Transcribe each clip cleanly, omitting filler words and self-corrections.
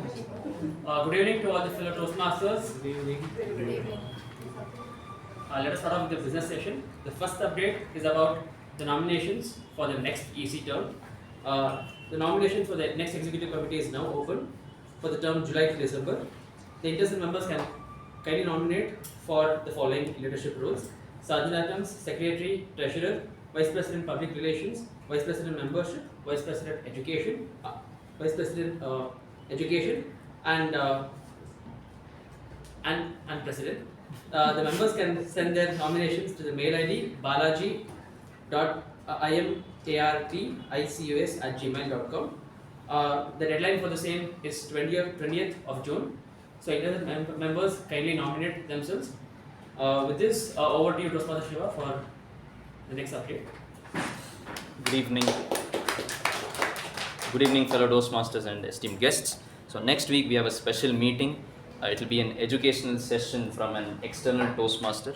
Good evening to all the fellow Toastmasters. Good evening. Good evening. Let us start off with the business session. The first update is about the nominations for the next EC term. The nomination for the next executive committee is now open for the term July to December. The interested members can kindly nominate for the following leadership roles: Sergeant Atoms, Secretary, Treasurer, Vice President Public Relations, Vice President Membership, Vice President Education, Vice President Education, and President. The members can send their nominations to the mail ID balaji.imarticus@gmail.com. The deadline for the same is 20th of June. So interested members kindly nominate themselves. With this, over to you, Toastmaster Shiva, for the next update. Good evening. Good evening, fellow Toastmasters and esteemed guests. So next week we have a special meeting. It will be an educational session from an external Toastmaster,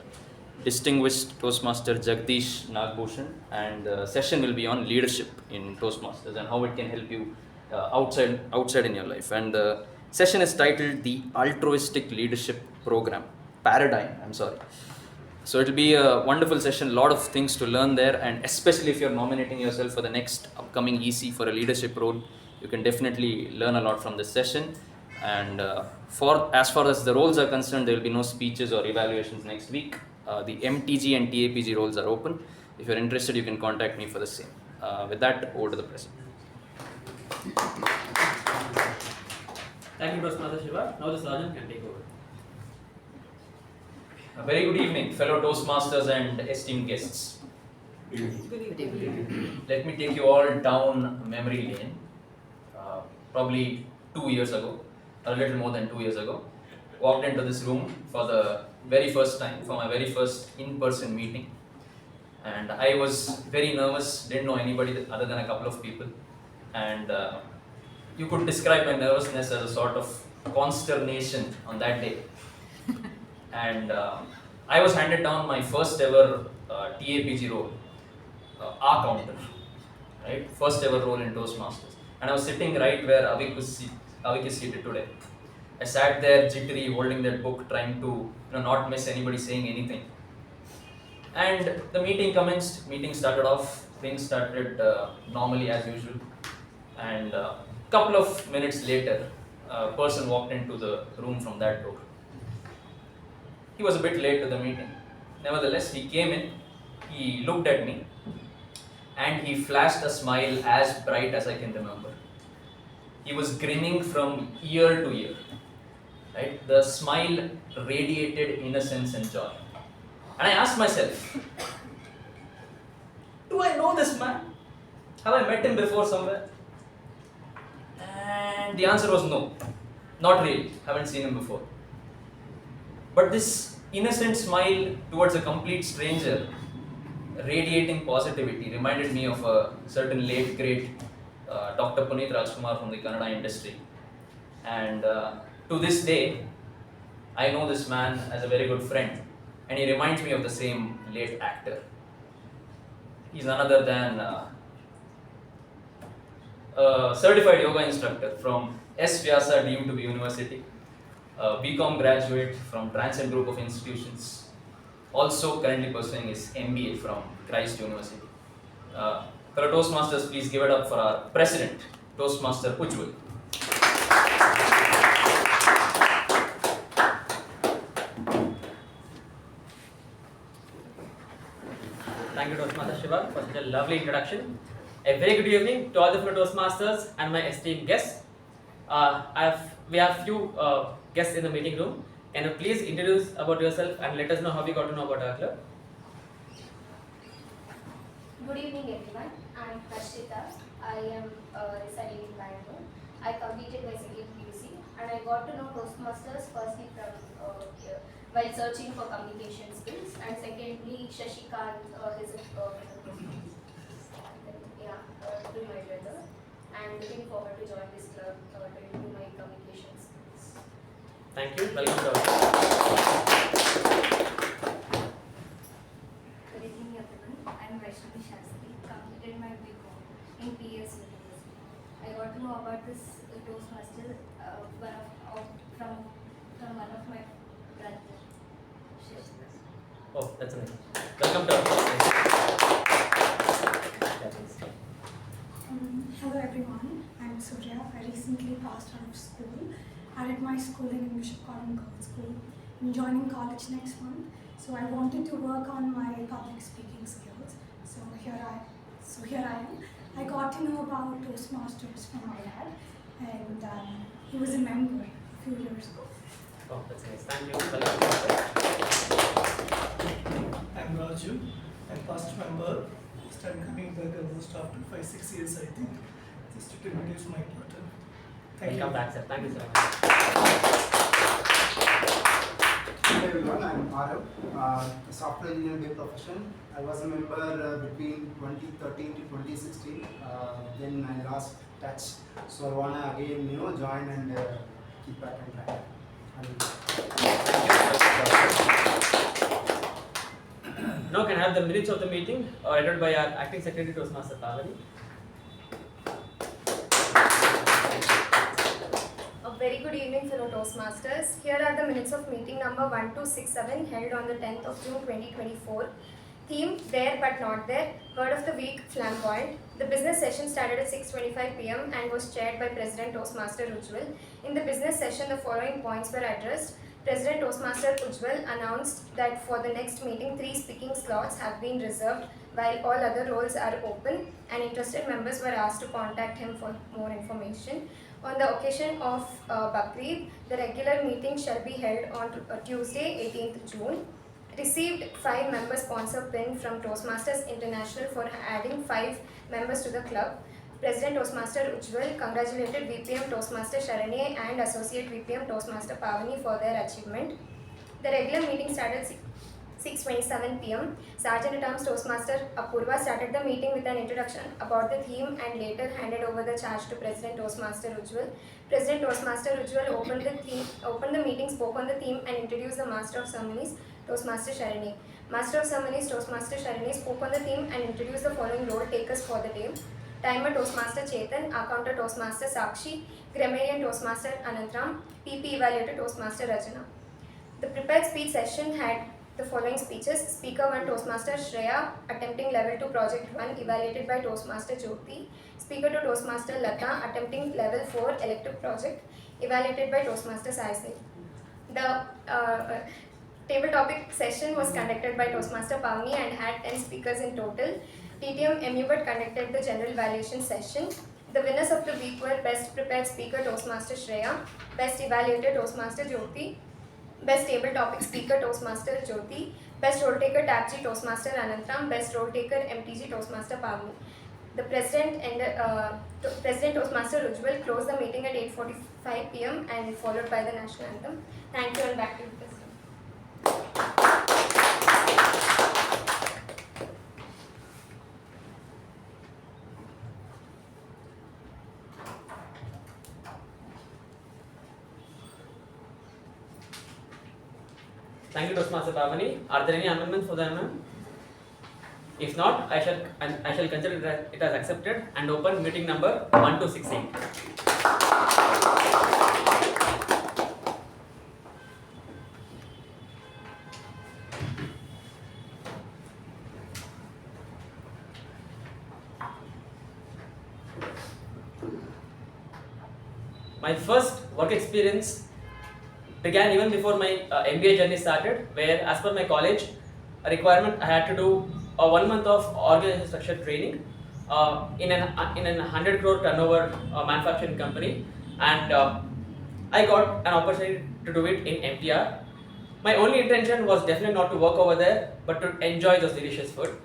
distinguished Toastmaster Jagdish Nagbhushan, and the session will be on leadership in Toastmasters and how it can help you outside in your life. And the session is titled the Altruistic Leadership Program Paradigm. So it will be a wonderful session, a lot of things to learn there, and especially if you're nominating yourself for the next upcoming EC for a leadership role, you can definitely learn a lot from this session. And as far as the roles are concerned, there will be no speeches or evaluations next week. The MTG and TAPG roles are open. If you're interested, you can contact me for the same. With that, over to the president. Thank you, Toastmaster Shiva. Now the sergeant can take over. A very good evening, fellow Toastmasters and esteemed guests. Good evening. Let me take you all down memory lane. Probably 2 years ago, a little more than 2 years ago, walked into this room for the very first time, for my very first in-person meeting. And I was very nervous, didn't know anybody other than a couple of people. And you could describe my nervousness as a sort of consternation on that day. And I was handed down my first ever TAPG role, counter, right? First ever role in Toastmasters. And I was sitting right where Avik is seated today. I sat there jittery, holding that book, trying to not miss anybody saying anything. And the meeting commenced, meeting started off, things started normally as usual. And a couple of minutes later, a person walked into the room from that door. He was a bit late to the meeting. Nevertheless, he came in, he looked at me, and he flashed a smile as bright as I can remember. He was grinning from ear to ear. Right? The smile radiated innocence and joy. And I asked myself, do I know this man? Have I met him before somewhere? And the answer was no. Not really. Haven't seen him before. But this innocent smile towards a complete stranger, radiating positivity, reminded me of a certain late great Dr. Puneeth Rajkumar from the Kannada industry. And to this day, I know this man as a very good friend, and he reminds me of the same late actor. He's none other than a certified yoga instructor from S. Vyasa deemed to be university, a BCom graduate from Transcend Group of Institutions, also currently pursuing his MBA from Christ University. Fellow Toastmasters, please give it up for our president, Toastmaster Ujwal. Thank you, Toastmaster Shiva, for such a lovely introduction. A very good evening to all the fellow Toastmasters and my esteemed guests. We have few guests in the meeting room. Can you please introduce about yourself and let us know how you got to know about our club? Good evening, everyone. I'm Harshita. I am residing in Bangalore. I completed my second PUC and I got to know Toastmasters firstly from while searching for communication skills, and secondly Shashikant is a through my brother, and looking forward to join this club to improve my communication skills. Thank you. Welcome to our Good evening, everyone. I am Vaishnavi completed my BCom in PS University. I got to know about got this Toastmaster from one of my brothers. Oh, that's amazing. Welcome to our class. Yeah, please. Hello everyone, I'm Surya. I recently passed out of school. I did my schooling in Bishop Cotton Girls School. I'm joining college next month, so I wanted to work on my public speaking skills. So here I am. I got to know about Toastmasters from my dad, and he was a member a few years ago. Oh, that's nice. Thank you. Welcome. I'm Raju. I'm past member. I'm coming back almost after 5-6 years, I think, just to introduce my daughter. Thank Welcome you. back, sir. Thank you, sir. Hello everyone, I'm Gaurav, a software engineer by profession. I was a member between 2013 to 2016. Then I lost touch, so I wanna again, join and keep back on track. Now can I have the minutes of the meeting edited by our acting secretary Toastmaster Pavani. A very good evening, fellow Toastmasters. Here are the minutes of meeting number 1267 held on the 10th of June 2024. Theme, there but not there. Word of the week, flamboyant. The business session started at 6:25 p.m. and was chaired by President Toastmaster Ujwal. In the business session, the following points were addressed. President Toastmaster Ujwal announced that for the next meeting, 3 speaking slots have been reserved while all other roles are open, and interested members were asked to contact him for more information. On the occasion of Bakrid, the regular meeting shall be held on Tuesday, 18th June. Received 5 member sponsor pin from Toastmasters International for adding 5 members to the club. President Toastmaster Ujwal congratulated VPM Toastmaster Sharanye and Associate VPM Toastmaster Pavani for their achievement. The regular meeting started 6:27 p.m. Sergeant at Arms Toastmaster Apoorva started the meeting with an introduction about the theme and later handed over the charge to President Toastmaster Ujwal. President Toastmaster Ujwal opened the meeting, spoke on the theme and introduced the Master of Ceremonies, Toastmaster Sharanye. Master of Ceremonies, Toastmaster Sharanye spoke on the theme and introduced the following role takers for the day. Timer Toastmaster Chetan, Accounter Toastmaster Sakshi, Grammarian Toastmaster Anantram, PP Evaluator Toastmaster Rachana. The prepared speech session had the following speeches. Speaker 1 Toastmaster Shreya, attempting level 2 project 1, evaluated by Toastmaster Jyoti. Speaker 2 Toastmaster Lalana, attempting level 4 elective project, evaluated by Toastmaster Sai Snehal. The table topic session was conducted by Toastmaster Pavani and had 10 speakers in total. TTM U Bhat conducted the general evaluation session. The winners of the week were Best Prepared Speaker Toastmaster Shreya, Best Evaluator Toastmaster Jyoti, Best Table Topic Speaker Toastmaster Jyoti, Best Role Taker TAPG Toastmaster Anantram, Best Role Taker MTG Toastmaster Pavani. The President Toastmaster Ujwal closed the meeting at 8:45 p.m. and followed by the national anthem. Thank you and back to you, President. Thank you, Toastmaster Pavani. Are there any amendments for the amendment? If not, I shall consider it as accepted and open meeting number 1268. My first work experience began even before my MBA journey started, where as per my college requirement, I had to do a 1 month of organization structure training in an 100 crore turnover manufacturing company, and I got an opportunity to do it in MTR. My only intention was definitely not to work over there, but to enjoy those delicious food.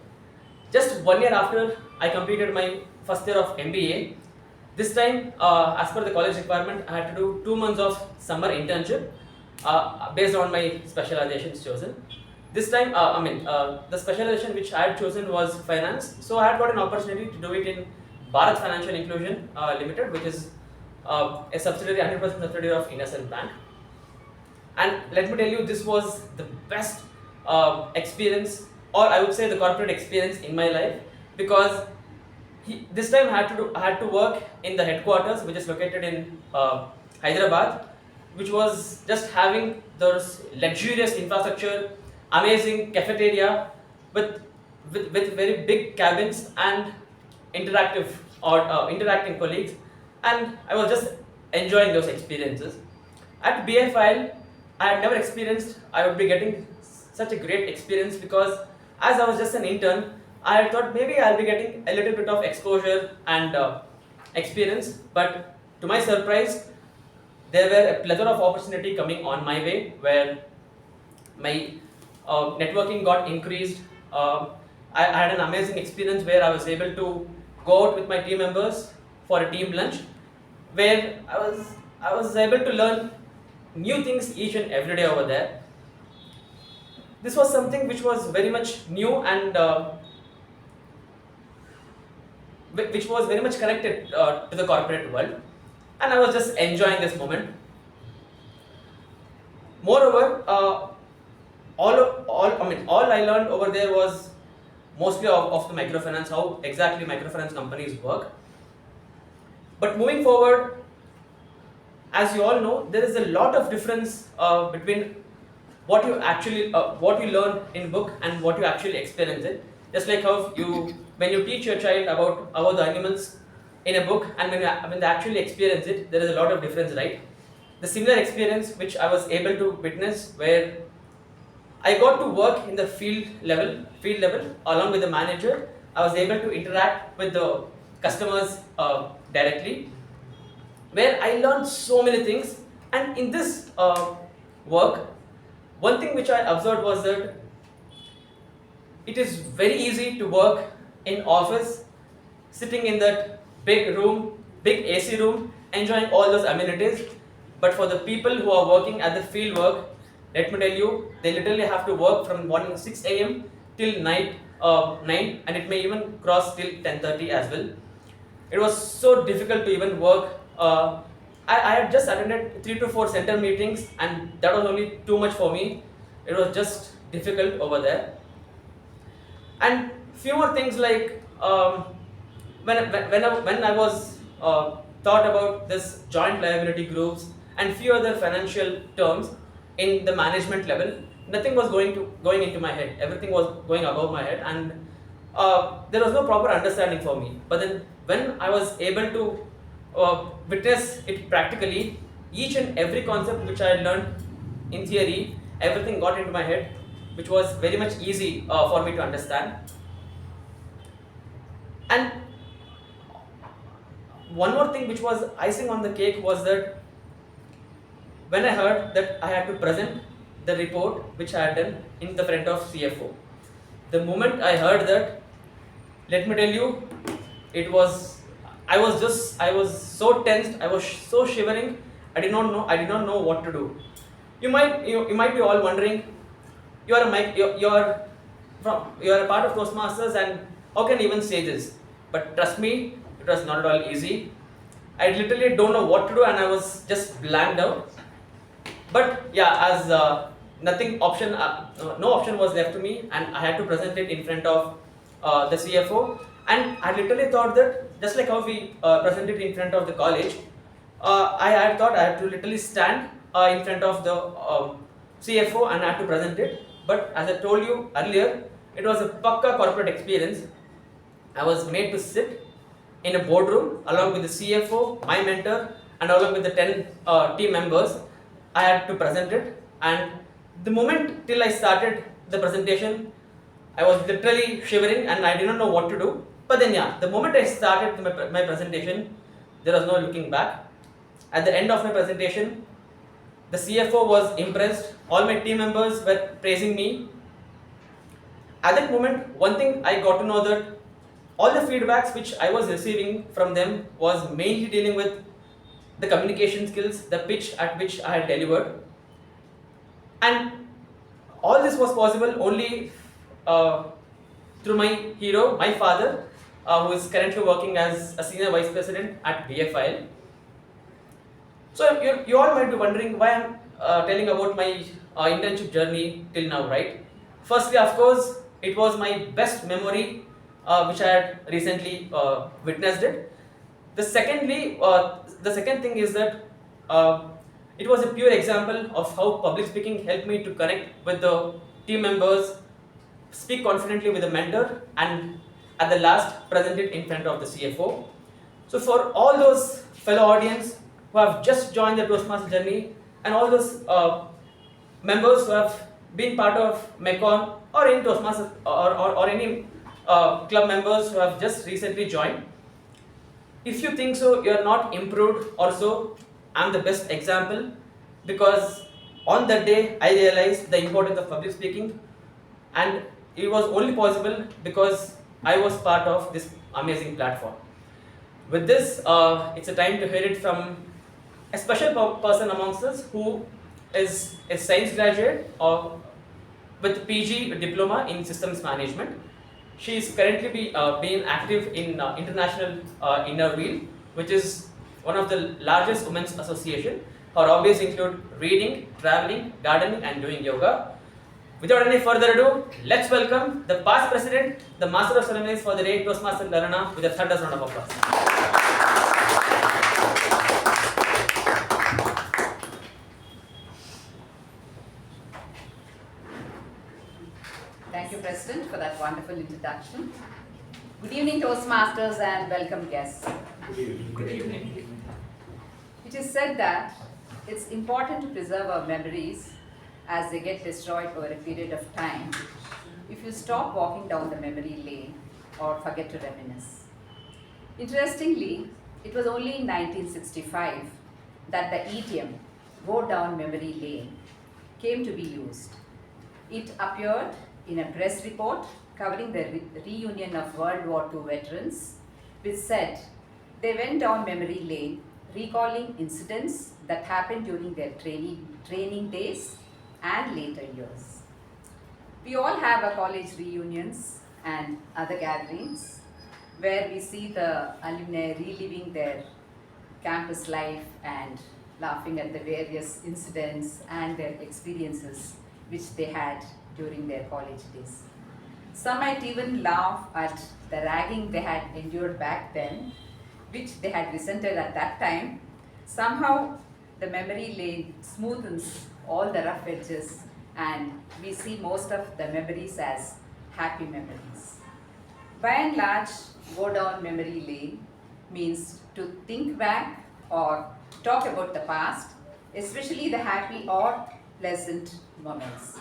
Just 1 year after I completed my first year of MBA, this time, as per the college requirement, I had to do 2 months of summer internship based on my specializations chosen. This time, the specialization which I had chosen was finance, so I had got an opportunity to do it in Bharat Financial Inclusion Limited, which is a subsidiary, 100% subsidiary of IndusInd Bank. And let me tell you, this was the best experience, or I would say the corporate experience in my life, because this time I had to work in the headquarters, which is located in Hyderabad, which was just having those luxurious infrastructure, amazing cafeteria with very big cabins and interacting colleagues, and I was just enjoying those experiences. At BFIL, I had never experienced I would be getting such a great experience, because as I was just an intern, I thought maybe I'll be getting a little bit of exposure and experience, but to my surprise, there were a plethora of opportunity coming on my way, where my networking got increased. I had an amazing experience where I was able to go out with my team members for a team lunch, where I was able to learn new things each and every day over there. This was something which was very much new and which was very much connected to the corporate world, and I was just enjoying this moment. Moreover, all I learned over there was mostly of the microfinance, how exactly microfinance companies work. But moving forward, as you all know, there is a lot of difference between what you learn in book and what you actually experience it. Just like how when you teach your child about the animals in a book, and when they actually experience it, there is a lot of difference, right? The similar experience which I was able to witness, where I got to work in the field level along with the manager. I was able to interact with the customers directly, where I learned so many things. And in this work, one thing which I observed was that it is very easy to work in office, sitting in that big room, big AC room, enjoying all those amenities. But for the people who are working at the field work, let me tell you, they literally have to work from morning 6 a.m. till night 9, and it may even cross till 10:30 as well. It was so difficult to even work. I had just attended 3 to 4 center meetings, and that was only too much for me. It was just difficult over there. And few more things like when I was thought about this joint liability groups and few other financial terms in the management level, nothing was going into my head. Everything was going above my head, and there was no proper understanding for me. But then when I was able to witness it practically, each and every concept which I learned in theory, everything got into my head, which was very much easy for me to understand. And one more thing which was icing on the cake was that when I heard that I had to present the report which I had done in the front of CFO, the moment I heard that, let me tell you, I was so tensed, I was so shivering. I did not know what to do. You might be all wondering, you are a part of Toastmasters, and how can you even say this? But trust me, it was not at all easy. I literally don't know what to do, and I was just blanked out. But yeah, as no option was left to me, and I had to present it in front of the CFO. And I literally thought that, just like how we presented in front of the college, I had thought I had to literally stand in front of the CFO and I had to present it. But as I told you earlier, it was a pakka corporate experience. I was made to sit in a boardroom along with the CFO, my mentor, and along with the 10 team members. I had to present it, and the moment till I started the presentation, I was literally shivering and I did not know what to do. But then yeah, the moment I started my presentation, there was no looking back. At the end of my presentation, the CFO was impressed, all my team members were praising me. At that moment, one thing I got to know that all the feedbacks which I was receiving from them was mainly dealing with the communication skills, the pitch at which I had delivered. And all this was possible only through my hero, my father, who is currently working as a senior vice president at BFIL. So you all might be wondering why I'm telling about my internship journey till now, right? Firstly, of course, it was my best memory which I had recently witnessed it. The second thing is that it was a pure example of how public speaking helped me to connect with the team members, speak confidently with the mentor, and at the last present it in front of the CFO. So for all those fellow audience who have just joined the Toastmaster journey, and all those members who have been part of MECON or any Toastmasters or any club members who have just recently joined, if you think so, you are not improved or so, I am the best example, because on that day I realized the importance of public speaking, and it was only possible because I was part of this amazing platform. With this, it's a time to hear it from a special person amongst us who is a science graduate or with PG diploma in systems management. She is currently being active in International Inner Wheel, which is one of the largest women's association. Her hobbies include reading, traveling, gardening, and doing yoga. Without any further ado, let's welcome the past president, the master of ceremonies for the day, Toastmaster Lalana, with a thunderous round of applause. Thank you, President, for that wonderful introduction. Good evening, Toastmasters, and welcome guests. Good evening. It is said that it's important to preserve our memories as they get destroyed over a period of time if you stop walking down the memory lane or forget to reminisce. Interestingly, it was only in 1965 that the idiom, "go down memory lane," came to be used. It appeared in a press report covering the reunion of World War II veterans, which said they went down memory lane recalling incidents that happened during their training days and later years. We all have our college reunions and other gatherings where we see the alumni reliving their campus life and laughing at the various incidents and their experiences which they had during their college days. Some might even laugh at the ragging they had endured back then, which they had resented at that time. Somehow the memory lane smoothens all the rough edges, and we see most of the memories as happy memories. By and large, go down memory lane means to think back or talk about the past, especially the happy or pleasant moments.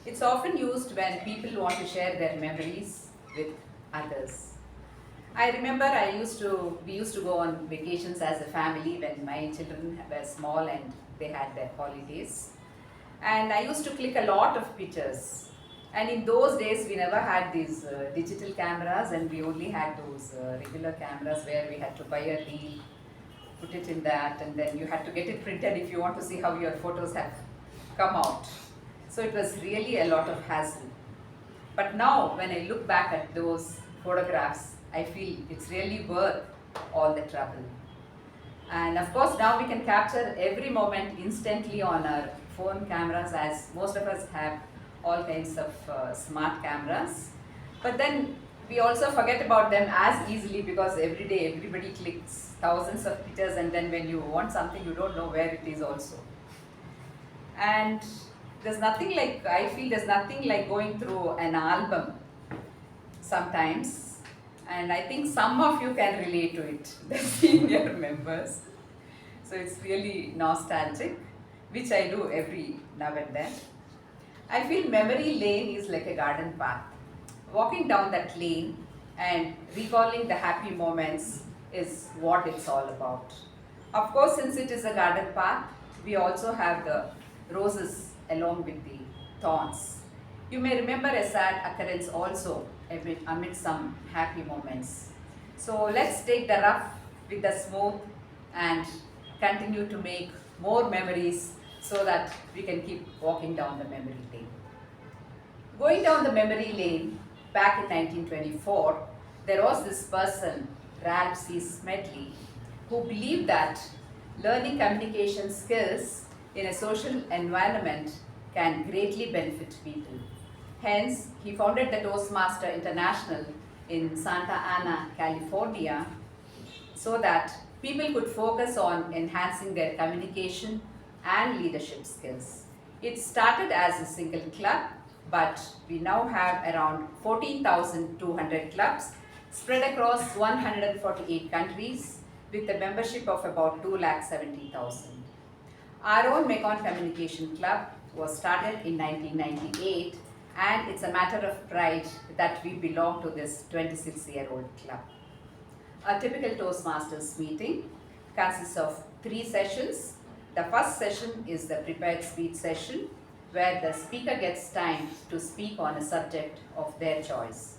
It's often used when people want to share their memories with others. I remember we used to go on vacations as a family when my children were small and they had their holidays. And I used to click a lot of pictures. And in those days, we never had these digital cameras, and we only had those regular cameras where we had to buy a reel, put it in that, and then you had to get it printed if you want to see how your photos have come out. So it was really a lot of hassle. But now, when I look back at those photographs, I feel it's really worth all the trouble. And of course, now we can capture every moment instantly on our phone cameras, as most of us have all kinds of smart cameras. But then we also forget about them as easily, because every day everybody clicks thousands of pictures, and then when you want something, you don't know where it is also. And there's nothing like, I feel there's nothing like going through an album sometimes. And I think some of you can relate to it, the senior members. So it's really nostalgic, which I do every now and then. I feel memory lane is like a garden path. Walking down that lane and recalling the happy moments is what it's all about. Of course, since it is a garden path, we also have the roses along with the thorns. You may remember a sad occurrence also amid some happy moments. So let's take the rough with the smooth and continue to make more memories so that we can keep walking down the memory lane. Going down the memory lane, back in 1924, there was this person, Ralph C. Smedley, who believed that learning communication skills in a social environment can greatly benefit people. Hence, he founded the Toastmaster International in Santa Ana, California, so that people could focus on enhancing their communication and leadership skills. It started as a single club, but we now have around 14,200 clubs spread across 148 countries with a membership of about 270,000. Our own Mekong Communication Club was started in 1998, and it's a matter of pride that we belong to this 26-year-old club. A typical Toastmasters meeting consists of 3 sessions. The first session is the prepared speech session, where the speaker gets time to speak on a subject of their choice.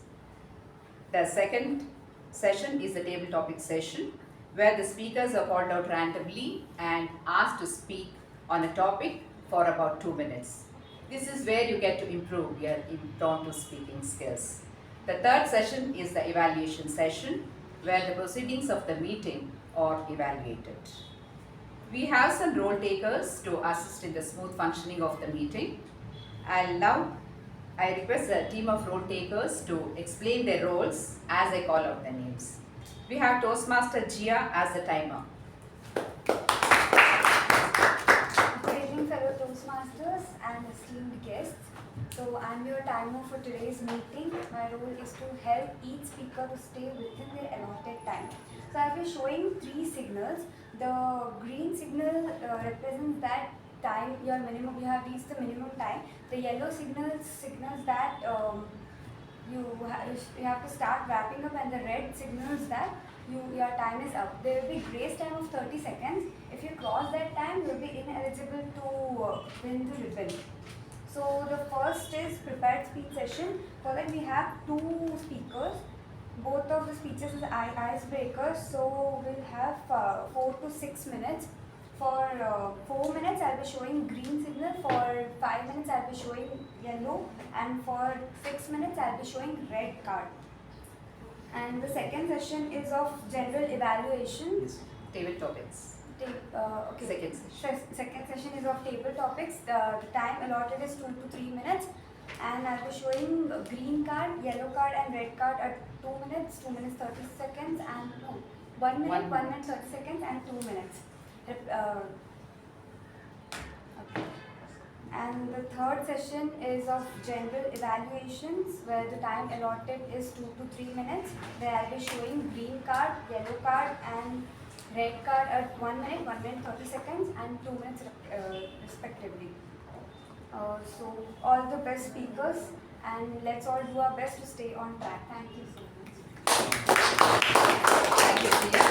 The second session is the table topic session, where the speakers are called out randomly and asked to speak on a topic for about 2 minutes. This is where you get to improve your impromptu speaking skills. The third session is the evaluation session, where the proceedings of the meeting are evaluated. We have some role takers to assist in the smooth functioning of the meeting. And now I request the team of role takers to explain their roles as I call out the names. We have Toastmaster Jia as the timer. Good evening, fellow Toastmasters and esteemed guests. So I'm your timer for today's meeting. My role is to help each speaker to stay within their allotted time. So I'll be showing 3 signals. The green signal represents that time, you have reached the minimum time. The yellow signals that you have to start wrapping up, and the red signals that your time is up. There will be grace time of 30 seconds. If you cross that time, you will be ineligible to win the ribbon. So the first is prepared speech session. For that we have 2 speakers. Both of the speeches is icebreakers. So we'll have 4 to 6 minutes. For 4 minutes I'll be showing green signal. For 5 minutes I'll be showing yellow. And for 6 minutes I'll be showing red card. And the second session is of general evaluation. Yes. Table topics. Okay. Second session is of table topics. The time allotted is 2 to 3 minutes, and I'll be showing green card, yellow card, and red card at 2 minutes, 2 minutes 30 seconds, and 1 minute, 1 minute 30 seconds, and 2 minutes. Okay. And the third session is of general evaluations, where the time allotted is 2 to 3 minutes. Where I'll be showing green card, yellow card, and red card at 1 minute, 1 minute 30 seconds, and 2 minutes respectively. So all the best speakers, and let's all do our best to stay on track. Thank you so much. Thank you, Priya.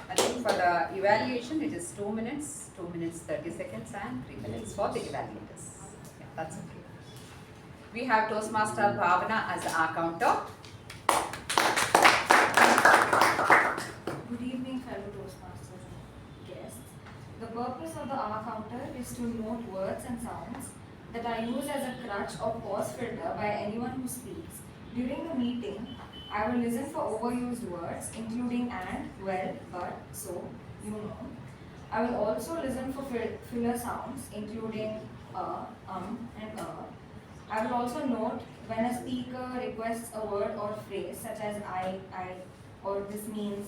I think for the evaluation it is 2 minutes, 2 minutes 30 seconds, and 3 minutes for the evaluators. Yeah, that's okay. We have Toastmaster Bhavana as the counter. Good evening, fellow Toastmasters and guests. The purpose of the R counter is to note words and sounds that are used as a crutch or pause filter by anyone who speaks. During the meeting, I will listen for overused words, including and, well, but, so, you know. I will also listen for filler sounds, including and I will also note when a speaker requests a word or phrase such as I, or this means.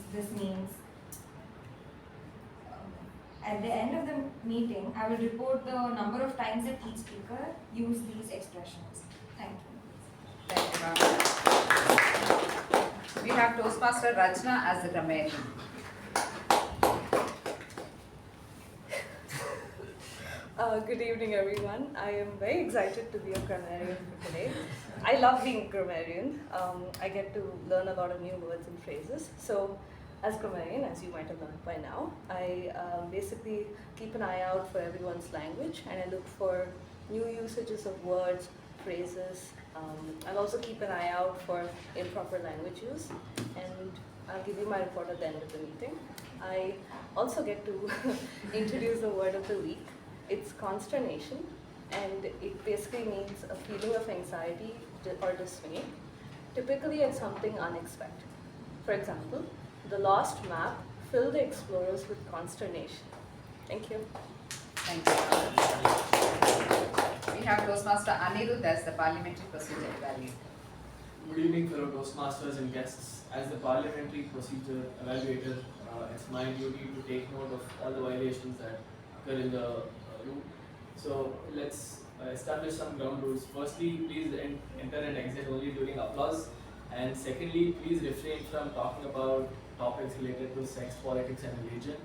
At the end of the meeting, I will report the number of times that each speaker used these expressions. Thank you. Thank you, ma'am. We have Toastmaster Rachana as the grammarian. Good evening, everyone. I am very excited to be a grammarian for today. I love being a grammarian. I get to learn a lot of new words and phrases. So, as grammarian, as you might have learned by now, I basically keep an eye out for everyone's language, and I look for new usages of words, phrases. I'll also keep an eye out for improper language use, and I'll give you my report at the end of the meeting. I also get to introduce the word of the week. It's consternation, and it basically means a feeling of anxiety or dismay, typically at something unexpected. For example, the lost map filled the explorers with consternation. Thank you. Thank you. We have Toastmaster Anirudh as the parliamentary procedure evaluator. Good evening, fellow Toastmasters and guests. As the parliamentary procedure evaluator, it's my duty to take note of all the violations that occur in the room. So let's establish some ground rules. Firstly, please enter and exit only during applause. And secondly, please refrain from talking about topics related to sex, politics, and religion.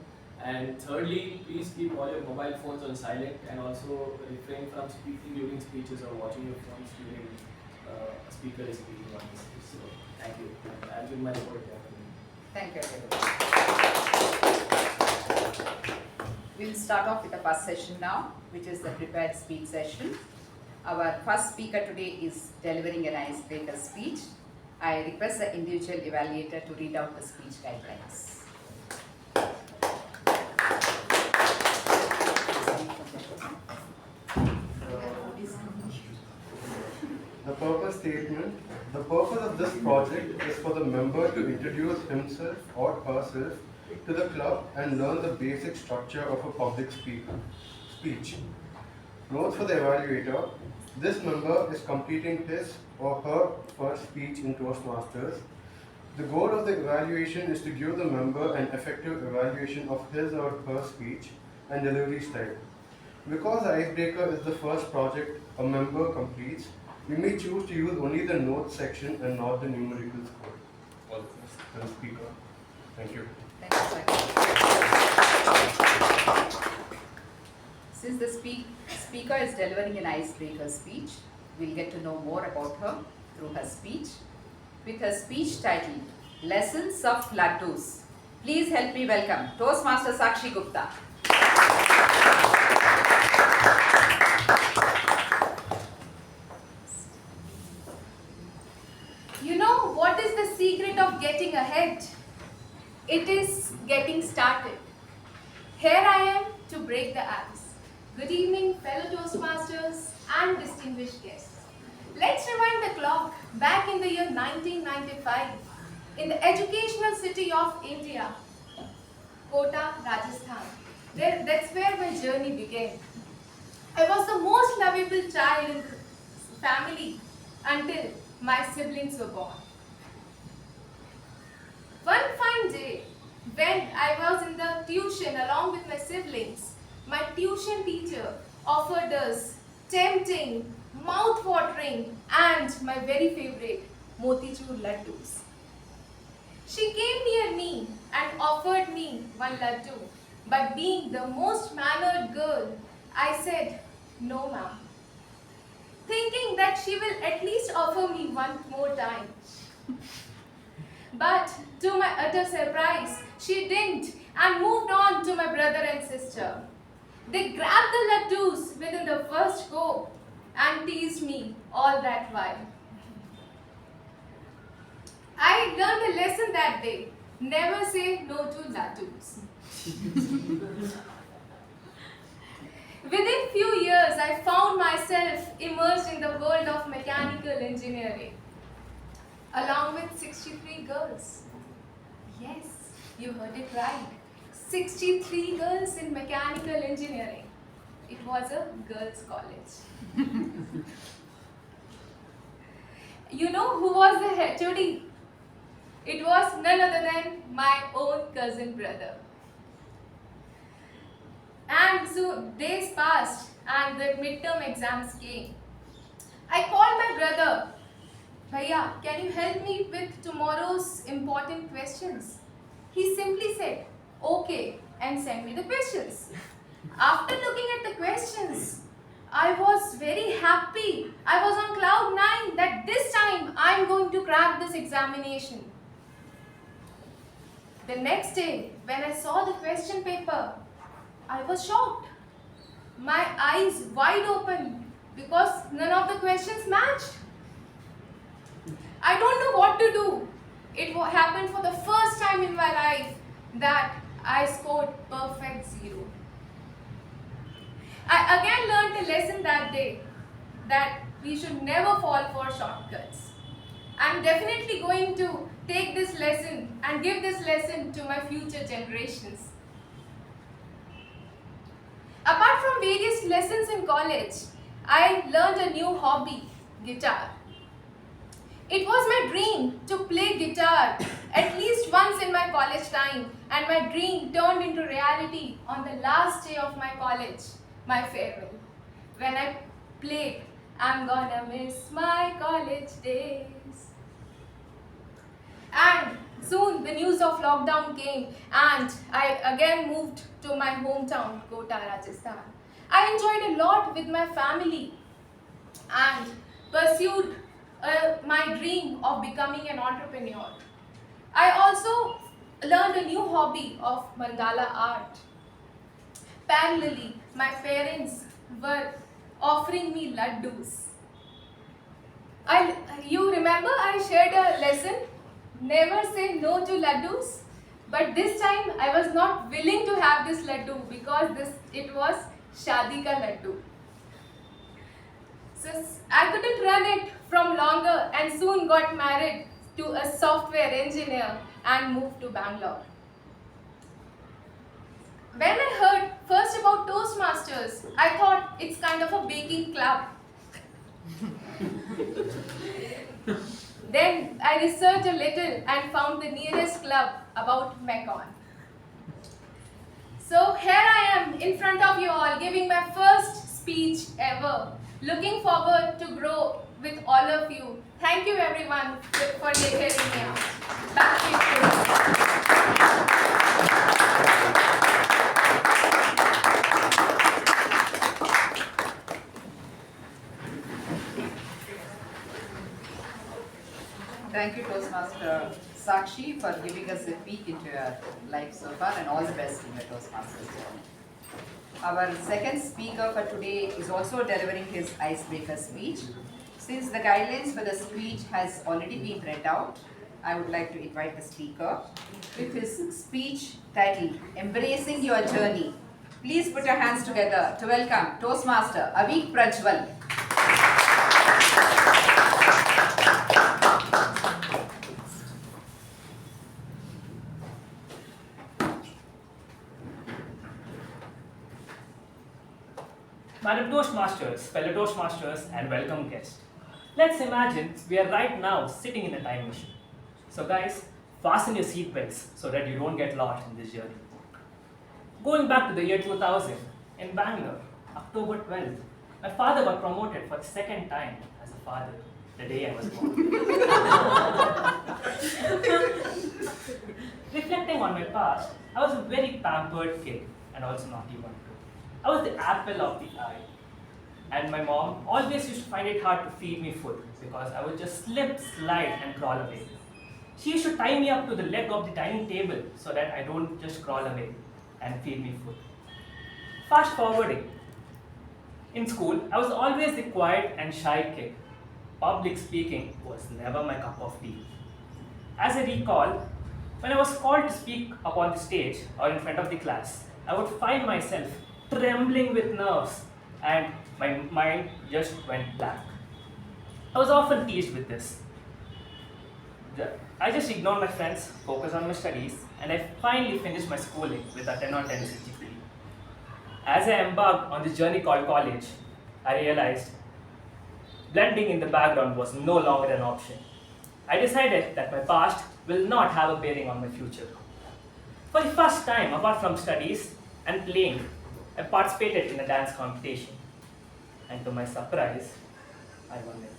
And thirdly, please keep all your mobile phones on silent and also refrain from speaking during speeches or watching your phones during a speaker is speaking on the speech. So, thank you. And I'll give my report here. Thank you. We'll start off with the first session now, which is the prepared speech session. Our first speaker today is delivering an icebreaker speech. I request the individual evaluator to read out the speech guidelines. The purpose statement. The purpose of this project is for the member to introduce himself or herself to the club and learn the basic structure of a public speech. Notes for the evaluator. This member is completing his or her first speech in Toastmasters. The goal of the evaluation is to give the member an effective evaluation of his or her speech and delivery style. Because the icebreaker is the first project a member completes, we may choose to use only the notes section and not the numerical score. All the speaker. Thank you. Thank you, sir. Since the speaker is delivering an icebreaker speech, we'll get to know more about her through her speech. With her speech titled, Lessons of Laddus. Please help me welcome Toastmaster Sakshi Gupta. You know what is the secret of getting ahead? It is getting started. Here I am to break the ice. Good evening, fellow Toastmasters and distinguished guests. Let's rewind the clock back in the year 1995 in the educational city of India, Kota, Rajasthan. That's where my journey began. I was the most lovable child in the family until my siblings were born. One fine day, when I was in the tuition along with my siblings, my tuition teacher offered us tempting, mouth-watering and my very favorite, motichur laddus. She came near me and offered me one laddu, but being the most mannered girl, I said, no ma'am, thinking that she will at least offer me one more time. But to my utter surprise, she didn't and moved on to my brother and sister. They grabbed the laddus within the first go and teased me all that while. I learned a lesson that day. Never say no to laddus. Within few years, I found myself immersed in the world of mechanical engineering, along with 63 girls. Yes, you heard it right. 63 girls in mechanical engineering. It was a girls' college. You know who was the HOD? It was none other than my own cousin brother. And so days passed and the midterm exams came. I called my brother. Bhaiya, can you help me with tomorrow's important questions? He simply said, okay, and sent me the questions. After looking at the questions, I was very happy. I was on cloud 9 that this time I am going to crack this examination. The next day, when I saw the question paper, I was shocked. My eyes wide open because none of the questions matched. I don't know what to do. It happened for the first time in my life that I scored perfect 0. I again learned a lesson that day that we should never fall for shortcuts. I'm definitely going to take this lesson and give this lesson to my future generations. Apart from various lessons in college, I learned a new hobby, guitar. It was my dream to play guitar at least once in my college time, and my dream turned into reality on the last day of my college, my farewell. When I played, I'm gonna miss my college days. And soon the news of lockdown came, and I again moved to my hometown, Kota, Rajasthan. I enjoyed a lot with my family and pursued my dream of becoming an entrepreneur. I also learned a new hobby of mandala art. Parallelly, my parents were offering me laddus. You remember I shared a lesson, never say no to laddus, but this time I was not willing to have this laddu because it was shadi ka laddu. So I couldn't run it from longer and soon got married to a software engineer and moved to Bangalore. When I heard first about Toastmasters, I thought it's kind of a baking club. Then I researched a little and found the nearest club about Mekon. So here I am in front of you all giving my first speech ever. Looking forward to grow with all of you. Thank you everyone for hearing me out. Back to you. Thank you, Toastmaster Sakshi, for giving us a peek into your life so far, and all the best in your Toastmasters journey. Our second speaker for today is also delivering his icebreaker speech. Since the guidelines for the speech has already been read out, I would like to invite the speaker with his speech titled Embracing Your Journey. Please put your hands together to welcome Toastmaster Avik Prajwal. Madam Toastmasters, fellow Toastmasters, and welcome guests. Let's imagine we are right now sitting in a time machine. So guys, fasten your seatbelts so that you don't get lost in this journey. Going back to the year 2000, in Bangalore, October 12th, my father got promoted for the second time as a father, the day I was born. Reflecting on my past, I was a very pampered kid and also naughty one too. I was the apple of the eye. And my mom always used to find it hard to feed me food because I would just slip, slide and crawl away. She used to tie me up to the leg of the dining table so that I don't just crawl away and feed me food. Fast forwarding. In school, I was always the quiet and shy kid. Public speaking was never my cup of tea. As I recall, when I was called to speak upon the stage or in front of the class, I would find myself trembling with nerves and my mind just went blank. I was often teased with this. I just ignored my friends, focused on my studies, and I finally finished my schooling with a 10 on 10 CGPA. As I embarked on this journey called college, I realized blending in the background was no longer an option. I decided that my past will not have a bearing on my future. For the first time, apart from studies and playing, I participated in a dance competition. And to my surprise, I won it.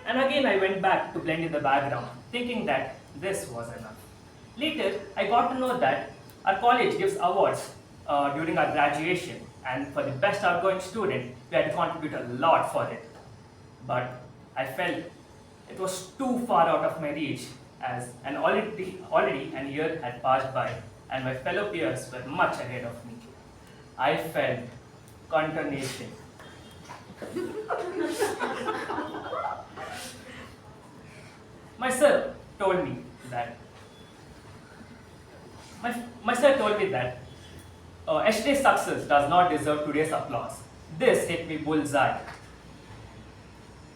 And again I went back to blend in the background, thinking that this was enough. Later, I got to know that our college gives awards during our graduation, and for the best outgoing student, we had to contribute a lot for it. But I felt it was too far out of my reach, as already an year had passed by, and my fellow peers were much ahead of me. I felt consternation. My sir told me that yesterday's success does not deserve today's applause. This hit me bullseye.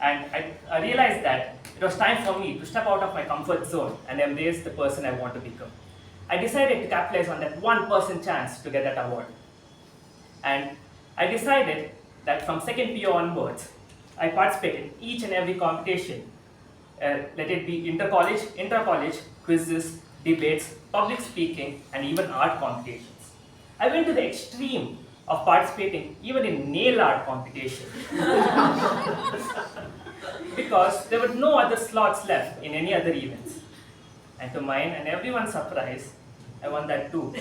And I realized that it was time for me to step out of my comfort zone and embrace the person I want to become. I decided to capitalize on that 1% chance to get that award. And I decided that from second PO onwards, I participate in each and every competition, let it be inter-college, intra-college, quizzes, debates, public speaking, and even art competitions. I went to the extreme of participating even in nail art competition because there were no other slots left in any other events. And to mine and everyone's surprise, I won that too.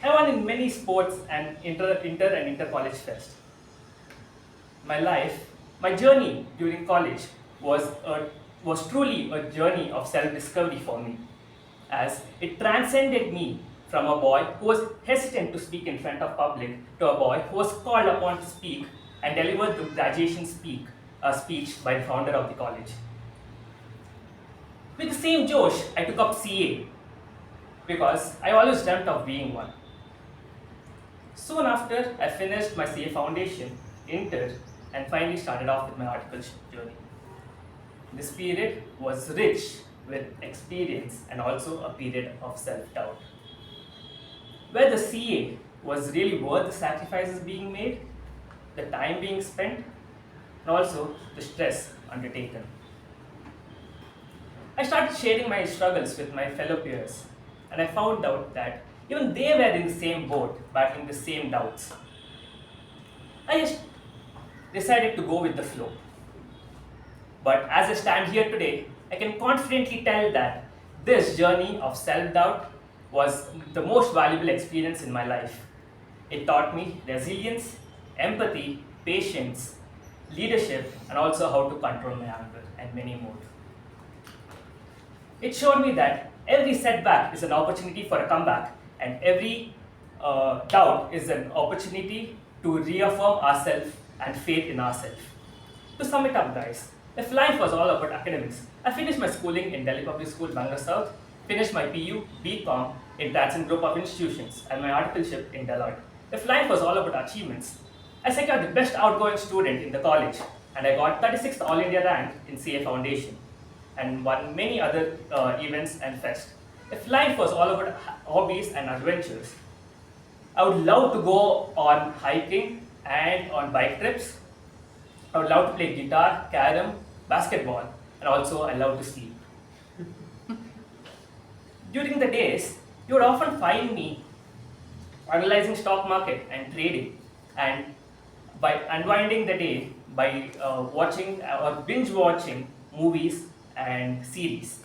I won in many sports and inter and inter-college fest. My journey during college was truly a journey of self-discovery for me, as it transcended me from a boy who was hesitant to speak in front of public to a boy who was called upon to speak and deliver the graduation speech by the founder of the college. With the same josh, I took up CA because I always dreamt of being one. Soon after, I finished my CA foundation, entered, and finally started off with my articleship journey. This period was rich with experience and also a period of self-doubt, where the CA was really worth the sacrifices being made, the time being spent, and also the stress undertaken. I started sharing my struggles with my fellow peers, and I found out that even they were in the same boat, battling the same doubts. I just decided to go with the flow. But as I stand here today, I can confidently tell that this journey of self-doubt was the most valuable experience in my life. It taught me resilience, empathy, patience, leadership, and also how to control my anger, and many more. It showed me that every setback is an opportunity for a comeback, and every doubt is an opportunity to reaffirm ourselves and faith in ourselves. To sum it up, guys, if life was all about academics, I finished my schooling in Delhi Public School, Bangalore South, finished my PU, BCom in Transcend Group of Institutions, and my articleship in Deloitte. If life was all about achievements, I secured the best outgoing student in the college, and I got 36th All India rank in CA Foundation, and won many other events and fests. If life was all about hobbies and adventures, I would love to go on hiking and on bike trips. I would love to play guitar, carom, basketball, and also I love to sleep. During the days, you would often find me analyzing stock market and trading, and by unwinding the day by watching or binge watching movies and series.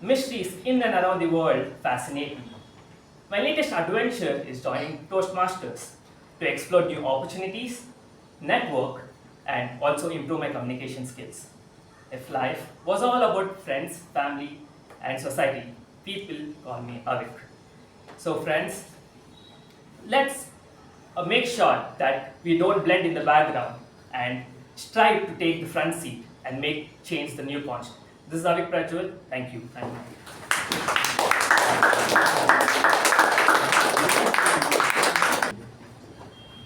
Mysteries in and around the world fascinate me. My latest adventure is joining Toastmasters to explore new opportunities, network, and also improve my communication skills. If life was all about friends, family, and society, people call me Avik. So friends, let's make sure that we don't blend in the background and strive to take the front seat and make change the new constant. This is Avik Raju. Thank you.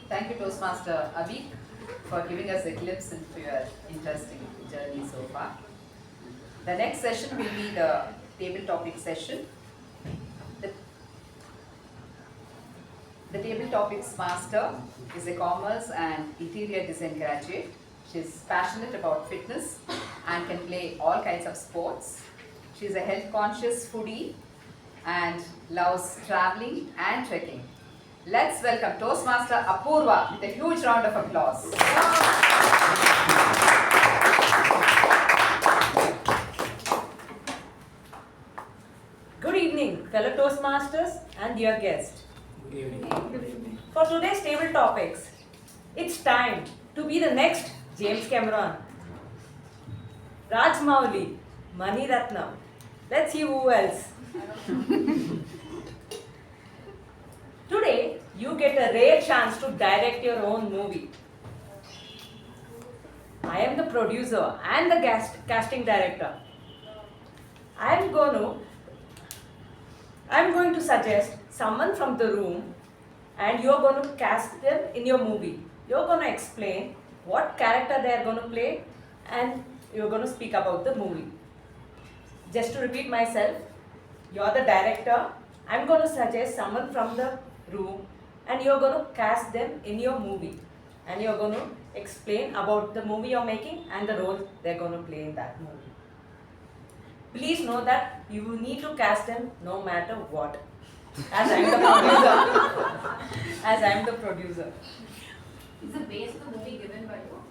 Thank you, Toastmaster Avik, for giving us a glimpse into your interesting journey so far. The next session will be the table topic session. The table topics master is a commerce and interior design graduate. She is passionate about fitness and can play all kinds of sports. She is a health conscious foodie and loves traveling and trekking. Let's welcome Toastmaster Apoorva with a huge round of applause. Good evening, fellow Toastmasters and dear guests. Good evening. For today's table topics, it's time to be the next James Cameron, Rajmouli, Mani Ratnam. Let's see who else. Today, you get a rare chance to direct your own movie. I am the producer and the casting director. I'm going to suggest someone from the room, and you're going to cast them in your movie. You're going to explain what character they are going to play, and you're going to speak about the movie. Just to repeat myself, you're the director. I'm going to suggest someone from the room, and you're going to cast them in your movie. And you're going to explain about the movie you're making and the role they're going to play in that movie. Please know that you need to cast them no matter what. As I'm the producer. As I'm the producer. Is the base of the movie given by you?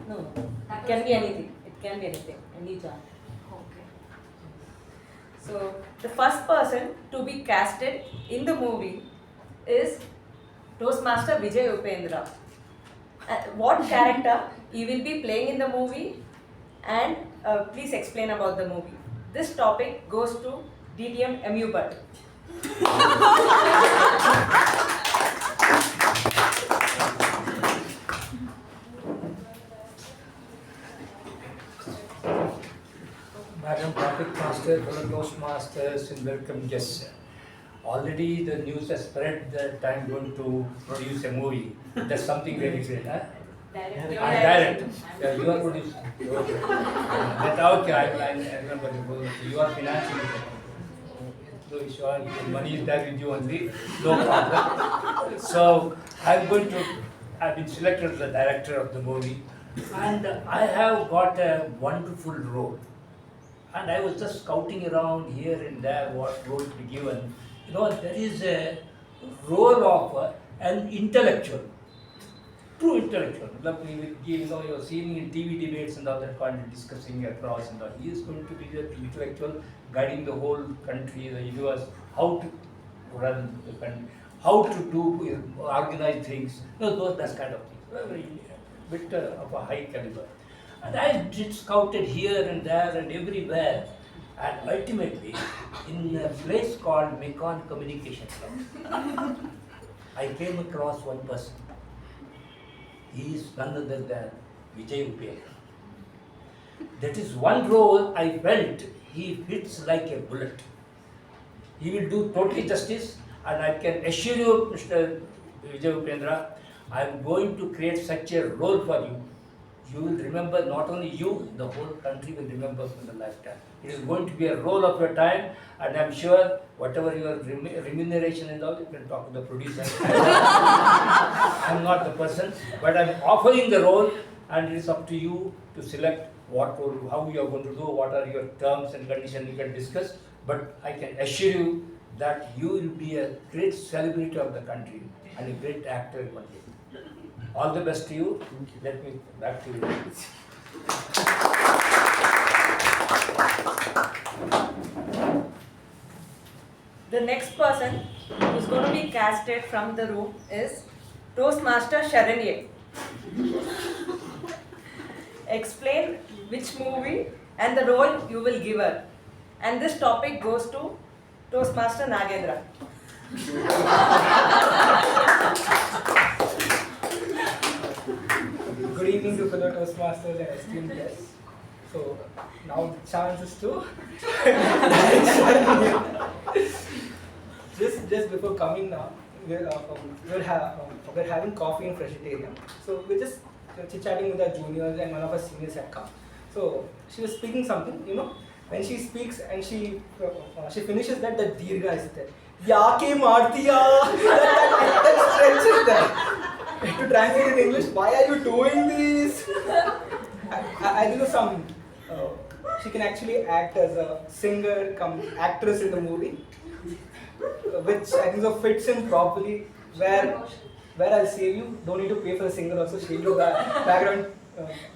No, it can be anything. It can be anything. Any genre. Okay. So the first person to be casted in the movie is Toastmaster Vijay Upendra. What character he will be playing in the movie, and please explain about the movie. This topic goes to DTM U Bhat. Madam Topic Master, fellow Toastmasters, and welcome guests. Already the news has spread that I'm going to produce a movie. That's something very great, huh? Direct. Yeah, you are producing. Okay. But okay, I remember you are financing it. So sure, money is there with you only, no problem. So I've been selected as the director of the movie, and I have got a wonderful role. And I was just scouting around here and there what role to be given. You know, there is a role of an intellectual, true intellectual. You know, you're seeing in TV debates and all that kind of discussing across and all. He is going to be the intellectual guiding the whole country, the universe, how to run the country, how to do organize things. You know, that kind of things. Very bit of a high caliber. And I did scouted here and there and everywhere, and ultimately in a place called Mekon Communication Club, I came across one person. He is none other than Vijay Upendra. That is one role I felt he fits like a bullet. He will do totally justice, and I can assure you, Mr. Vijay Upendra, I am going to create such a role for you. You will remember, not only you, the whole country will remember for the lifetime. It is going to be a role of your time, and I am sure whatever your remuneration and all, you can talk to the producer. I am not the person, but I am offering the role, and it is up to you to select what role, how you are going to do, what are your terms and conditions you can discuss. But I can assure you that you will be a great celebrity of the country and a great actor one day. All the best to you. Let me back to you. The next person who's going to be casted from the room is Toastmaster Sharanya. Explain which movie and the role you will give her. And this topic goes to Toastmaster Nagendra. Good evening to fellow Toastmasters and esteemed guests. So now the chance is to just before coming now, we're having coffee in Vegetarian. So we're just chit-chatting with our juniors, and one of our seniors had come. So she was speaking something, you know. When she speaks and she finishes that, the dirgha is there. Yaake martiya. That stretch is there. To translate in English, why are you doing this? I think some. She can actually act as a singer, come actress in the movie, which I think so fits in properly. Where I'll save you. Don't need to pay for the singer also. Save you the background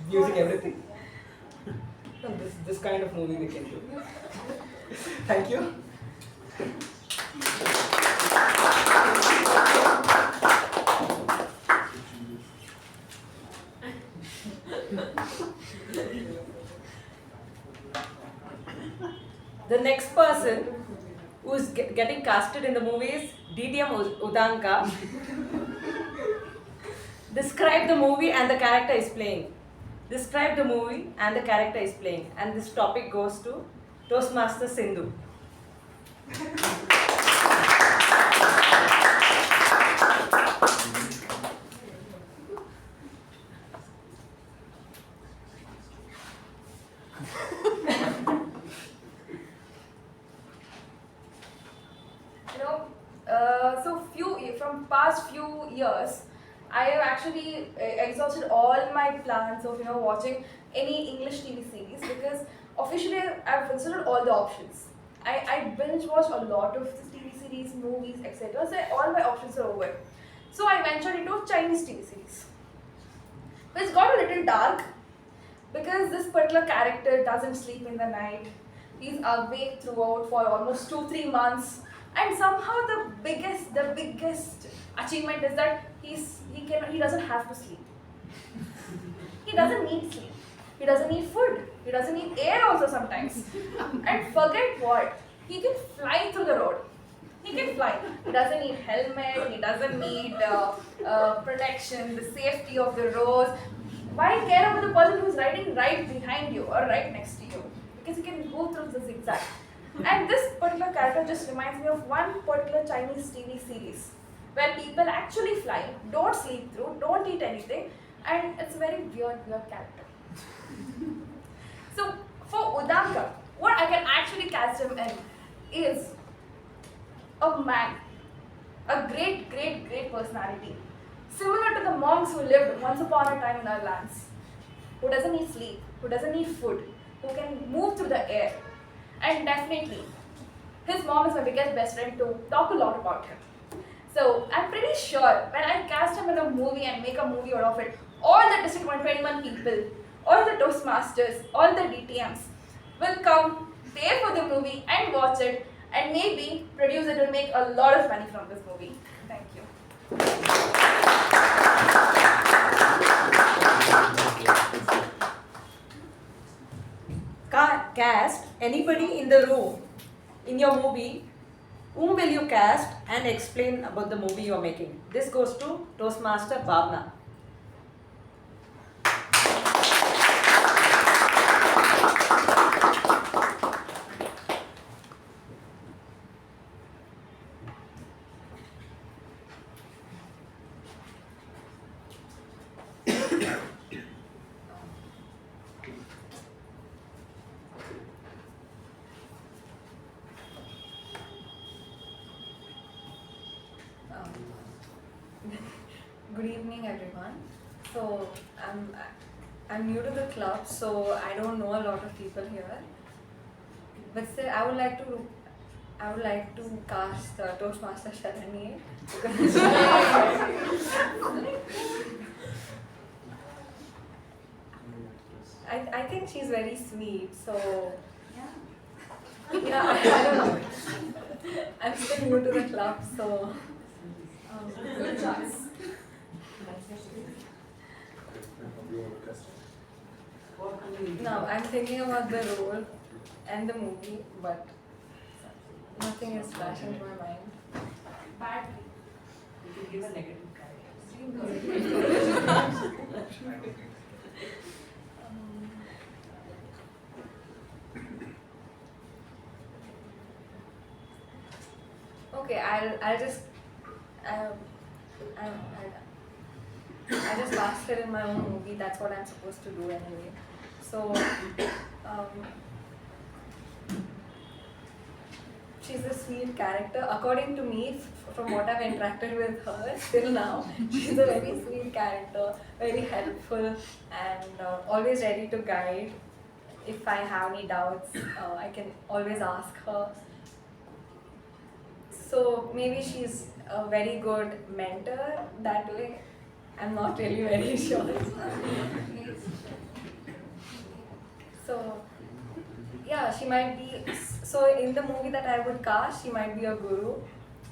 music, everything. This kind of movie we can do. Thank you. The next person who is getting casted in the movie is DTM Udanka. Describe the movie and the character is playing. Describe the movie and the character is playing. And this topic goes to Toastmaster Sindhu. past few years, I have actually exhausted all my plans of watching any English TV series because officially I've considered all the options. I binge watch a lot of TV series, movies, etc. So all my options are over. So I ventured into Chinese TV series. It's got a little dark because this particular character doesn't sleep in the night. He's awake throughout for almost 2-3 months, and somehow the biggest achievement is that he doesn't have to sleep. He doesn't need sleep. He doesn't need food. He doesn't need air also sometimes. And forget what, he can fly through the road. He can fly. He doesn't need helmet. He doesn't need protection, the safety of the roads. Why care about the person who's riding right behind you or right next to you? Because he can go through the zigzag. And this particular character just reminds me of one particular Chinese TV series where people actually fly, don't sleep through, don't eat anything, and it's a very weird character. So for Udanka, what I can actually cast him in is a man, a great personality, similar to the monks who lived once upon a time in our lands, who doesn't need sleep, who doesn't need food, who can move through the air. And definitely, his mom is my biggest best friend to talk a lot about him. So I'm pretty sure when I cast him in a movie and make a movie out of it, all the District 121 people, all the Toastmasters, all the DTMs will come, pay for the movie and watch it, and maybe producer will make a lot of money from this movie. Thank you. Cast anybody in the room in your movie. Whom will you cast and explain about the movie you're making? This goes to Toastmaster Bhavana. Good evening, everyone. So I'm new to the club, so I don't know a lot of people here. But still, I would like to cast Toastmaster Ceremonies because I think she's very sweet. So yeah, I don't know. I'm still new to the club, so good choice. No, I'm thinking about the role and the movie, but nothing is flashing to my mind. Badly. You can give a negative Okay, I just cast her in my own movie. That's what I'm supposed to do anyway. So she's a sweet character. According to me, from what I've interacted with her till now, she's a very sweet character, very helpful, and always ready to guide. If I have any doubts, I can always ask her. So maybe she's a very good mentor that way. I'm not really very sure. So yeah, she might be. So in the movie that I would cast, she might be a guru.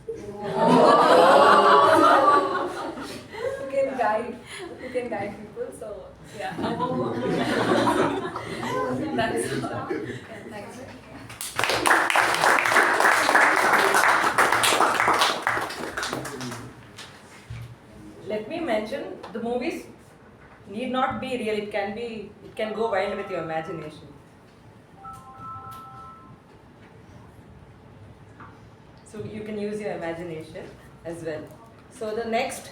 Who can guide people. So yeah. That's all. Thanks. Let me mention, the movies need not be real. It can go wild with your imagination. So you can use your imagination as well. So the next,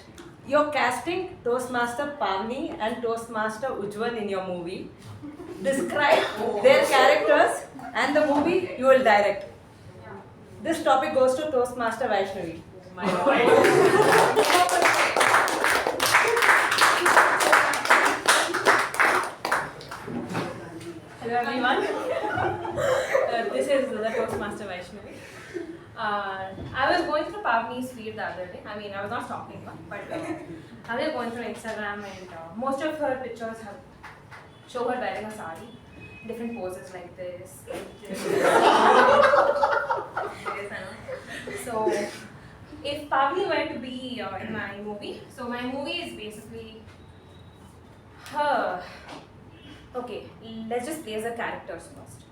you're casting Toastmaster Pavani and Toastmaster Ujwal in your movie. Describe their characters and the movie you will direct. This topic goes to Toastmaster Vaishnavi. my voice. Hello everyone. This is the Toastmaster Vaishnavi. I was going through Pavani's feed the other day. I mean, I was not stalking her, but I was going through Instagram and most of her pictures have show her wearing a sari, different poses like this, So, if Pavani were to be in my movie, so my movie is basically her. Okay, let's just place the characters first.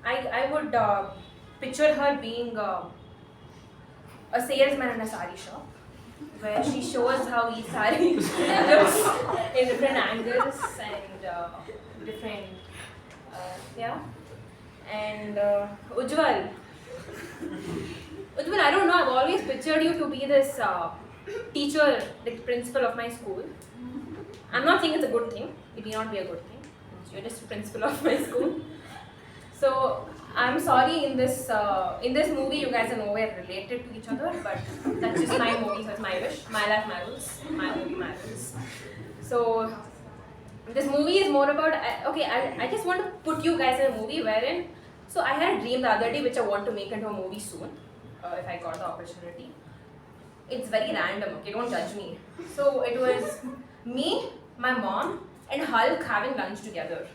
I would picture her being a salesman in a sari shop, where she shows how each sari looks in different angles and different, yeah. And Ujwal, I don't know, I've always pictured you to be this teacher, like principal of my school. I'm not saying it's a good thing, it may not be a good thing. You're just the principal of my school. So I'm sorry, in this movie you guys are nowhere related to each other, but that's just my movie, so it's my wish, my life, my rules, my movie, my rules. So this movie is more about, I just want to put you guys in a movie wherein, so I had a dream the other day which I want to make into a movie soon, if I got the opportunity. It's very random, okay, don't judge me. So it was me, my mom, and Hulk having lunch together.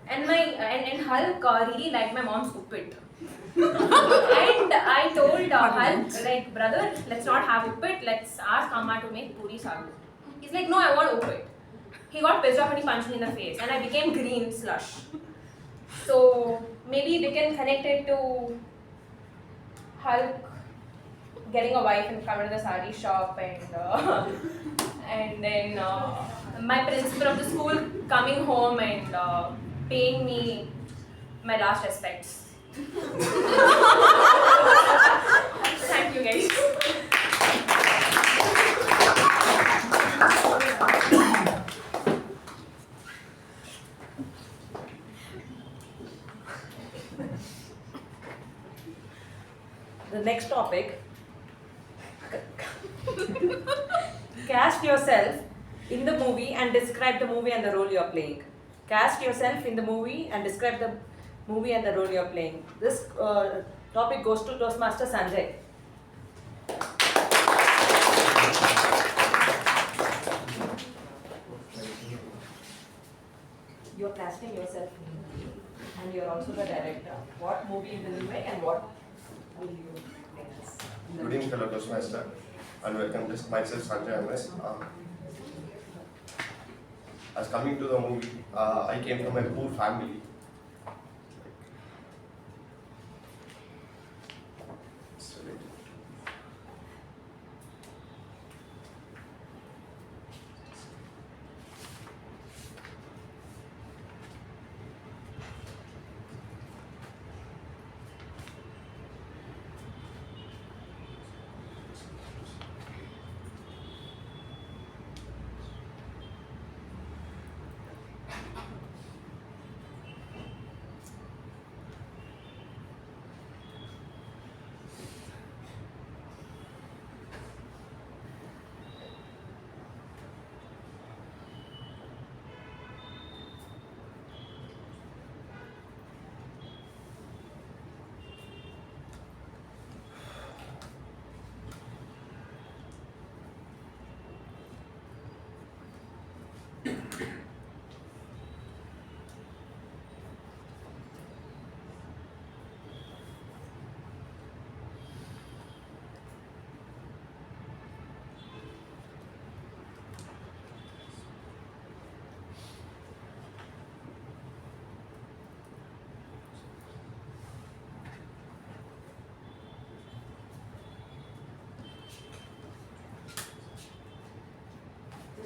And Hulk really liked my mom's uppit. And I told Hulk, like, brother, let's not have uppit, let's ask Amma to make puri sagu. He's like, no, I want uppit. He got pissed off and he punched me in the face, and I became green slush. So maybe we can connect it to Hulk getting a wife and coming to the sari shop, and then my principal of the school coming home and paying me my last respects. Thank you guys. The next topic, cast yourself in the movie and describe the movie and the role you are playing. Cast yourself in the movie and describe the movie and the role you are playing. This topic goes to Toastmaster Sanjay. You are casting yourself in the movie and you are also the director. What movie will you make and what will you play as? Good evening, fellow Toastmaster, and welcome to myself, Sanjay. As coming to the movie, I came from a poor family.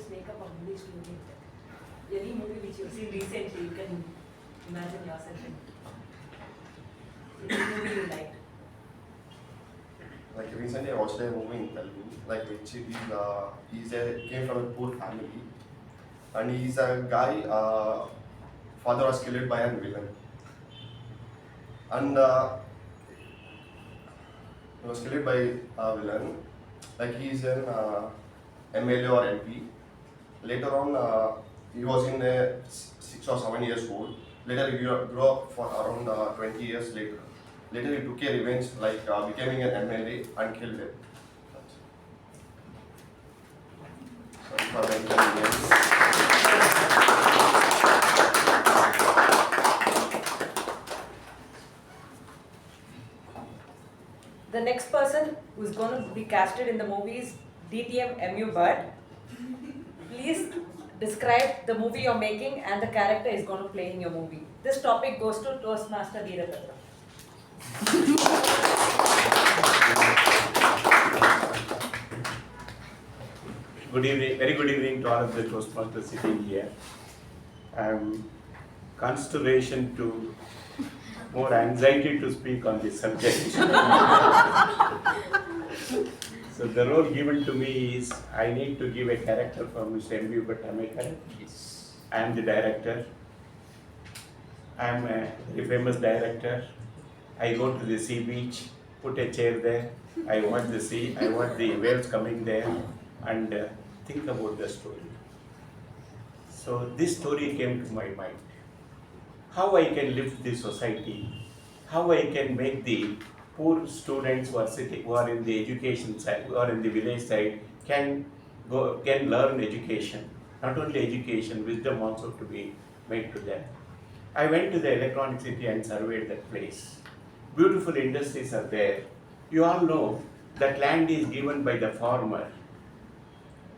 Make up a movie story. Any movie which you've seen recently, you can imagine yourself in. Any movie you liked. Like recently, I watched a movie in Telugu, like which came from a poor family, and he's a guy. Father was killed by a villain, and He was killed by a villain. Like he is an MLA or MP. Later on, he was in 6 or 7 years old. Later he grew up for around 20 years later. Later he took a revenge, like becoming an MLA and killed him. Sorry for the inconvenience. The next person who's going to be casted in the movie is DTM U Bhat. Please describe the movie you're making and the character is going to play in your movie. This topic goes to Toastmaster Veerabhadrappa. Good evening, very good evening to all of the Toastmasters sitting here. Consideration to more anxiety to speak on this subject. So the role given to me is I need to give a character for Mr. M.U. Bhat. Am I correct? Yes. I am the director. I am a very famous director. I go to the sea beach, put a chair there, I watch the sea, I watch the waves coming there and think about the story. So this story came to my mind. How I can lift the society, how I can make the poor students who are in the education side, who are in the village side, can learn education. Not only education, wisdom also to be made to them. I went to the electronic city and surveyed that place. Beautiful industries are there. You all know that land is given by the farmer,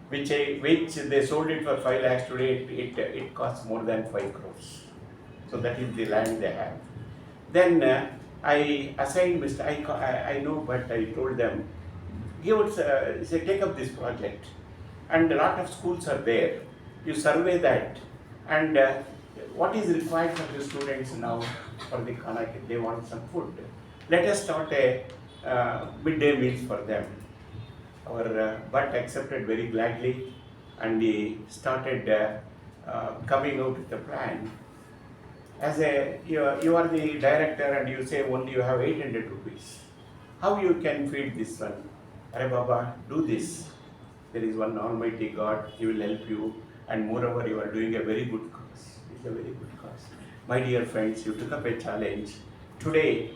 which they sold it for 5 lakhs today, it costs more than 5 crores. So that is the land they have. Then I assigned I know, but I told them, take up this project. And a lot of schools are there. You survey that. And what is required for the students now for the Kana? They want some food. Let us start a midday meals for them. Our Bhat accepted very gladly and he started coming out with a plan. As you are the director and you say only you have 800 rupees. How you can feed this one? Arey Baba, do this. There is one Almighty God, He will help you, and moreover you are doing a very good cause. It's a very good cause. My dear friends, you took up a challenge. Today,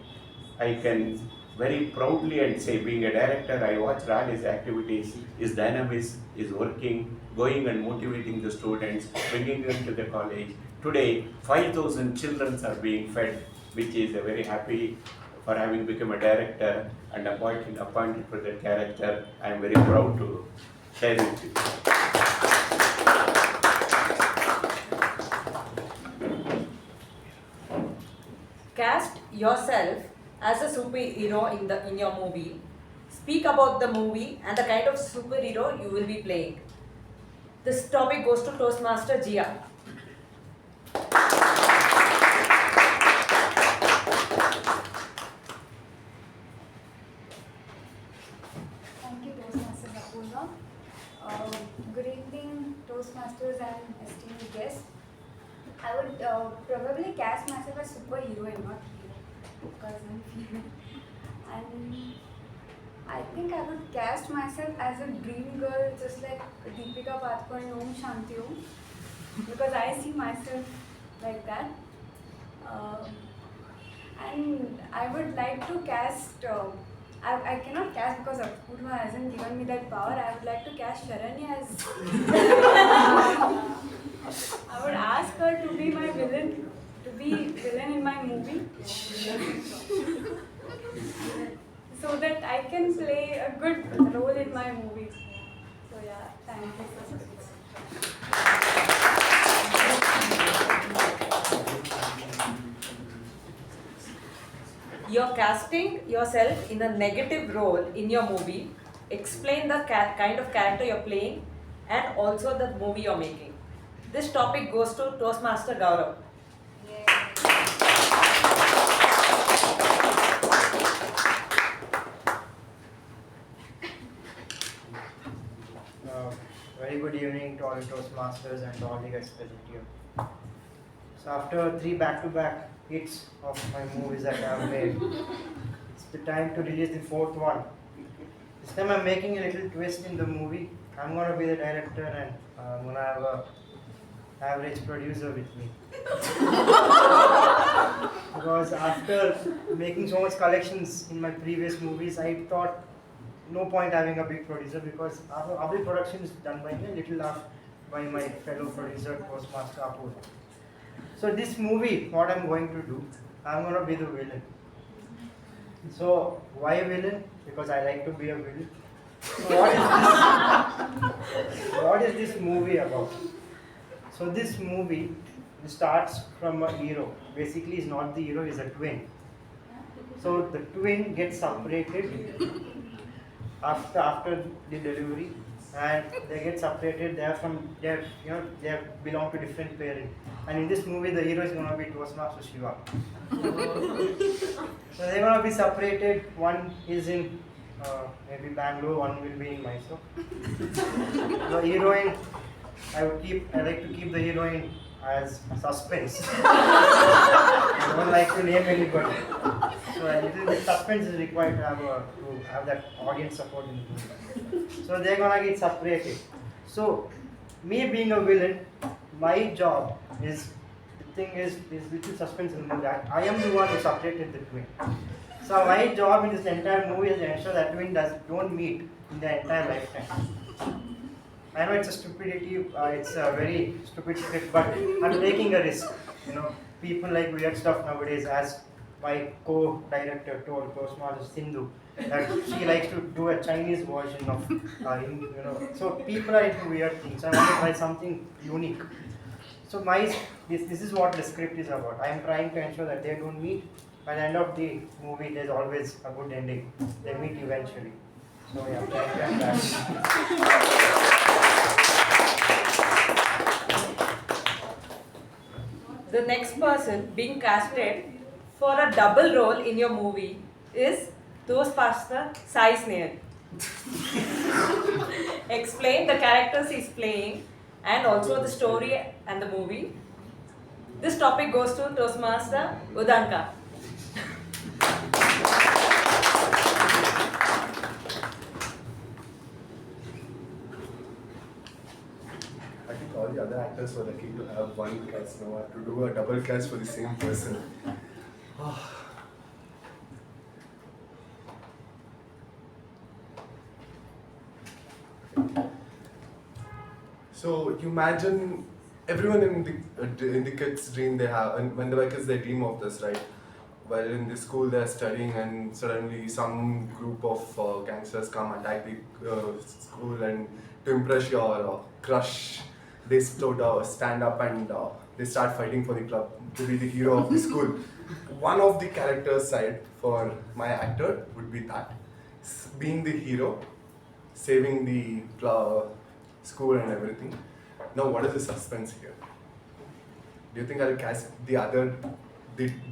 I can very proudly and say, being a director, I watch all his activities, his dynamism, is working, going and motivating the students, bringing them to the college. Today, 5,000 children are being fed, which is a very happy for having become a director and appointed for that character. I am very proud to share it with you. Cast yourself as a superhero in your movie. Speak about the movie and the kind of superhero you will be playing. This topic goes to Toastmaster Jia. Thank you, Toastmasters Apoorva. Good evening, Toastmasters and esteemed guests. I would probably cast myself as superhero and not hero because I'm female. And I think I would cast myself as a dream girl, just like Deepika Padukone Om Shanti Om, because I see myself like that. And I would like to cast. I cannot cast because Apoorva hasn't given me that power. I would like to cast Sharanya as. I would ask her to be my villain, in my movie, so that I can play a good role in my movie. So yeah, thank you so much. You're casting yourself in a negative role in your movie. Explain the kind of character you're playing and also the movie you're making. This topic goes to Toastmaster Gaurav. Very good evening to all the Toastmasters and all the guests present here. So after 3 back-to-back hits of my movies that I have made, it's the time to release the fourth one. This time I'm making a little twist in the movie. I'm gonna be the director and I'm gonna have a average producer with me. Because after making so much collections in my previous movies, I thought no point having a big producer because every production is done by me, a little by my fellow producer, Toastmaster Apoorva. So this movie, what I'm going to do, I'm going to be the villain. So why villain? Because I like to be a villain. So what is this movie about? So this movie starts from a hero. Basically, he's not the hero, he's a twin. So the twin gets separated after the delivery, and they get separated. They belong to different parents. And in this movie, the hero is going to be Toastmaster Shiva. So they're going to be separated. One is in maybe Bangalore, one will be in Mysore. The heroine, I like to keep the heroine as suspense. I don't like to name anybody. So a little bit suspense is required to have that audience support in the movie. So they're gonna get separated. So me being a villain, my job is, the thing is little suspense in the movie. I am the one who separated the twin. So my job in this entire movie is to ensure that twin don't meet in the entire lifetime. I know it's a stupidity, it's a very stupid script, but I'm taking a risk. People like weird stuff nowadays, as my co-director told Toastmaster Sindhu, that she likes to do a Chinese version of, so people are into weird things. I want to try something unique. So this is what the script is about. I am trying to ensure that they don't meet. By the end of the movie, there's always a good ending. They meet eventually. So yeah, thank you. The next person being casted for a double role in your movie is Toastmaster Sai Snehal. Explain the characters he's playing and also the story and the movie. This topic goes to Toastmaster Udanka. I think all the other actors were lucky to have one cast. Now I have to do a double cast for the same person. So you imagine everyone in the kids' dream they have, and when they're kids they dream of this, right? Well, in the school they're studying, and suddenly some group of gangsters come attack the school, and to impress your crush, they stand up and they start fighting for the club to be the hero of the school. One of the characters' side for my actor would be that, being the hero, saving the school and everything. Now, what is the suspense here? Do you think I'll cast the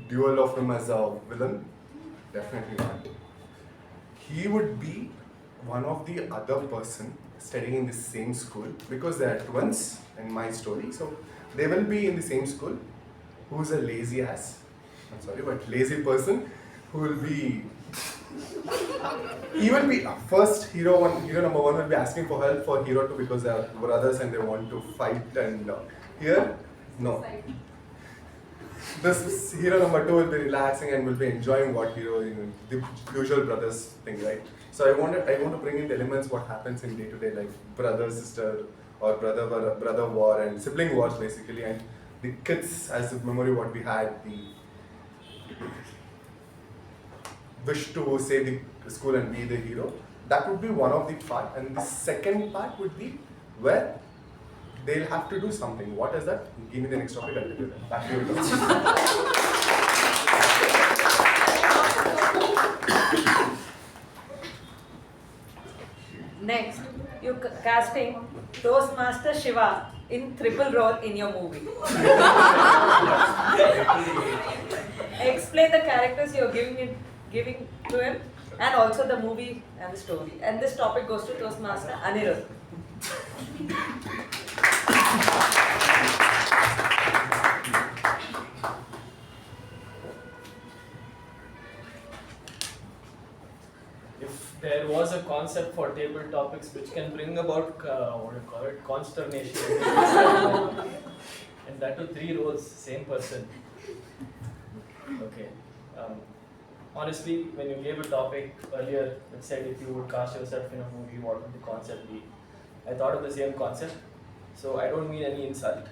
dual of him as a villain? Definitely not. He would be one of the other person studying in the same school, because they are twins in my story. So they will be in the same school. Who's a lazy ass? I'm sorry, but lazy person who will be. He will be first hero number one will be asking for help for hero two because they are brothers and they want to fight, and here no. This hero number two will be relaxing and will be enjoying what hero, the usual brothers thing, right? So I want to bring in the elements what happens in day-to-day life, brother sister or brother war and sibling wars basically, and the kids as the memory what we had, the wish to save the school and be the hero. That would be one of the part, and the second part would be where they'll have to do something. What is that? Give me the next topic, I'll tell you that. Back to you. Next, you're casting Toastmaster Shiva in triple role in your movie. Explain the characters you're giving to him, and also the movie and the story. And this topic goes to Toastmaster Anirudh. if there was a concept for table topics which can bring about what do you call it, consternation, and that too 3 roles, same person. Okay. Honestly, when you gave a topic earlier that said if you would cast yourself in a movie, what would the concept be? I thought of the same concept, so I don't mean any insult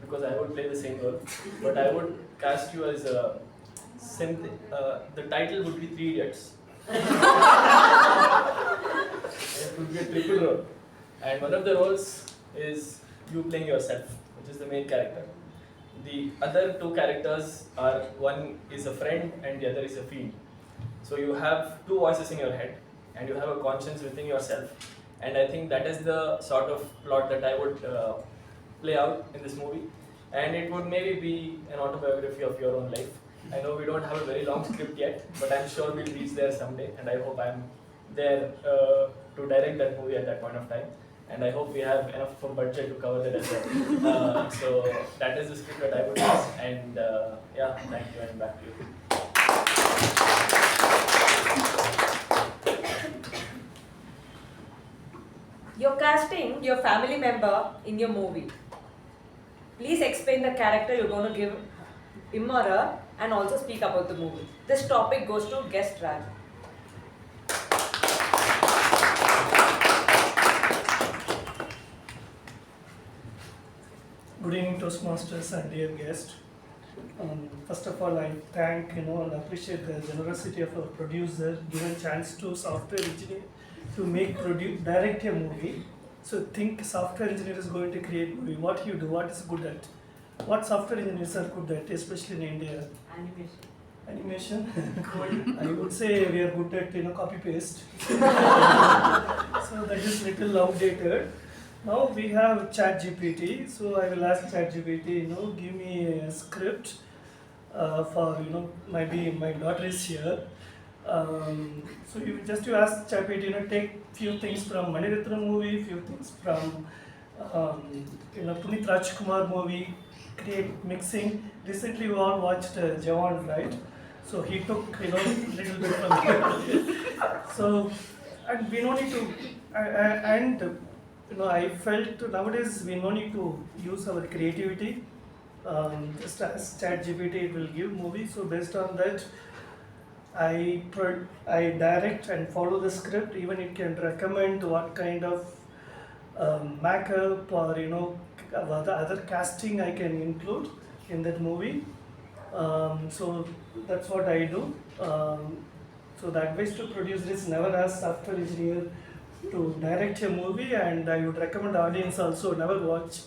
because I would play the same role, but I would cast you as a the title would be 3 Idiots. It would be a triple role, and one of the roles is you playing yourself, which is the main character. The other 2 characters are, one is a friend and the other is a fiend. So you have 2 voices in your head and you have a conscience within yourself, and I think that is the sort of plot that I would play out in this movie, and it would maybe be an autobiography of your own life. I know we don't have a very long script yet, but I'm sure we'll reach there someday, and I hope I'm there to direct that movie at that point of time. And I hope we have enough of a budget to cover that as well. So that is the script that I would use, and yeah, thank you, and back to you. You're casting your family member in your movie. Please explain the character you're going to give him or her, and also speak about the movie. This topic goes to guest Raju. Good evening, Toastmasters and dear guest. First of all, I thank and appreciate the generosity of our producer given chance to software engineer to direct a movie. So think software engineer is going to create movie. What you do, what is good at? What software engineers are good at, especially in India? Animation. I would say we are good at copy paste. So that is little outdated. Now we have ChatGPT. So I will ask ChatGPT, give me a script for maybe my daughter is here. So you ask ChatGPT, take few things from Mani Ratna movie, few things from Punit Rajkumar movie, create mixing. Recently we all watched Jawan, right? So he took little bit from here. So and we no need to I felt nowadays we no need to use our creativity. Just as ChatGPT, it will give movie. So based on that, I direct and follow the script. Even it can recommend what kind of makeup or the other casting I can include in that movie. So that's what I do. So the advice to producer is never ask software engineer to direct a movie, and I would recommend audience also never watch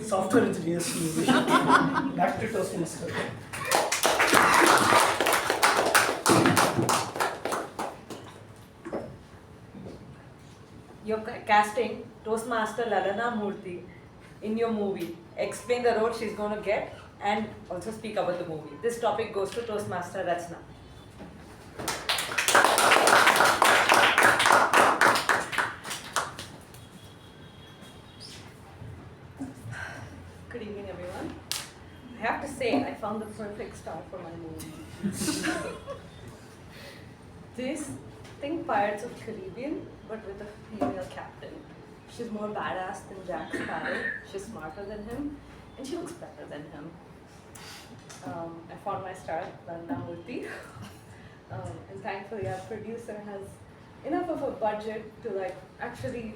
software engineers movie. Back to Toastmaster. You're casting Toastmaster Lalana Murthy in your movie. Explain the role she's going to get and also speak about the movie. This topic goes to Toastmaster Rachana. Good evening, everyone. I have to say, I found the perfect star for my movie. Think Pirates of Caribbean, but with a female captain. She's more badass than Jack Sparrow, she's smarter than him, and she looks better than him. I found my star, Lalana Murthy. And thankfully our producer has enough of a budget to actually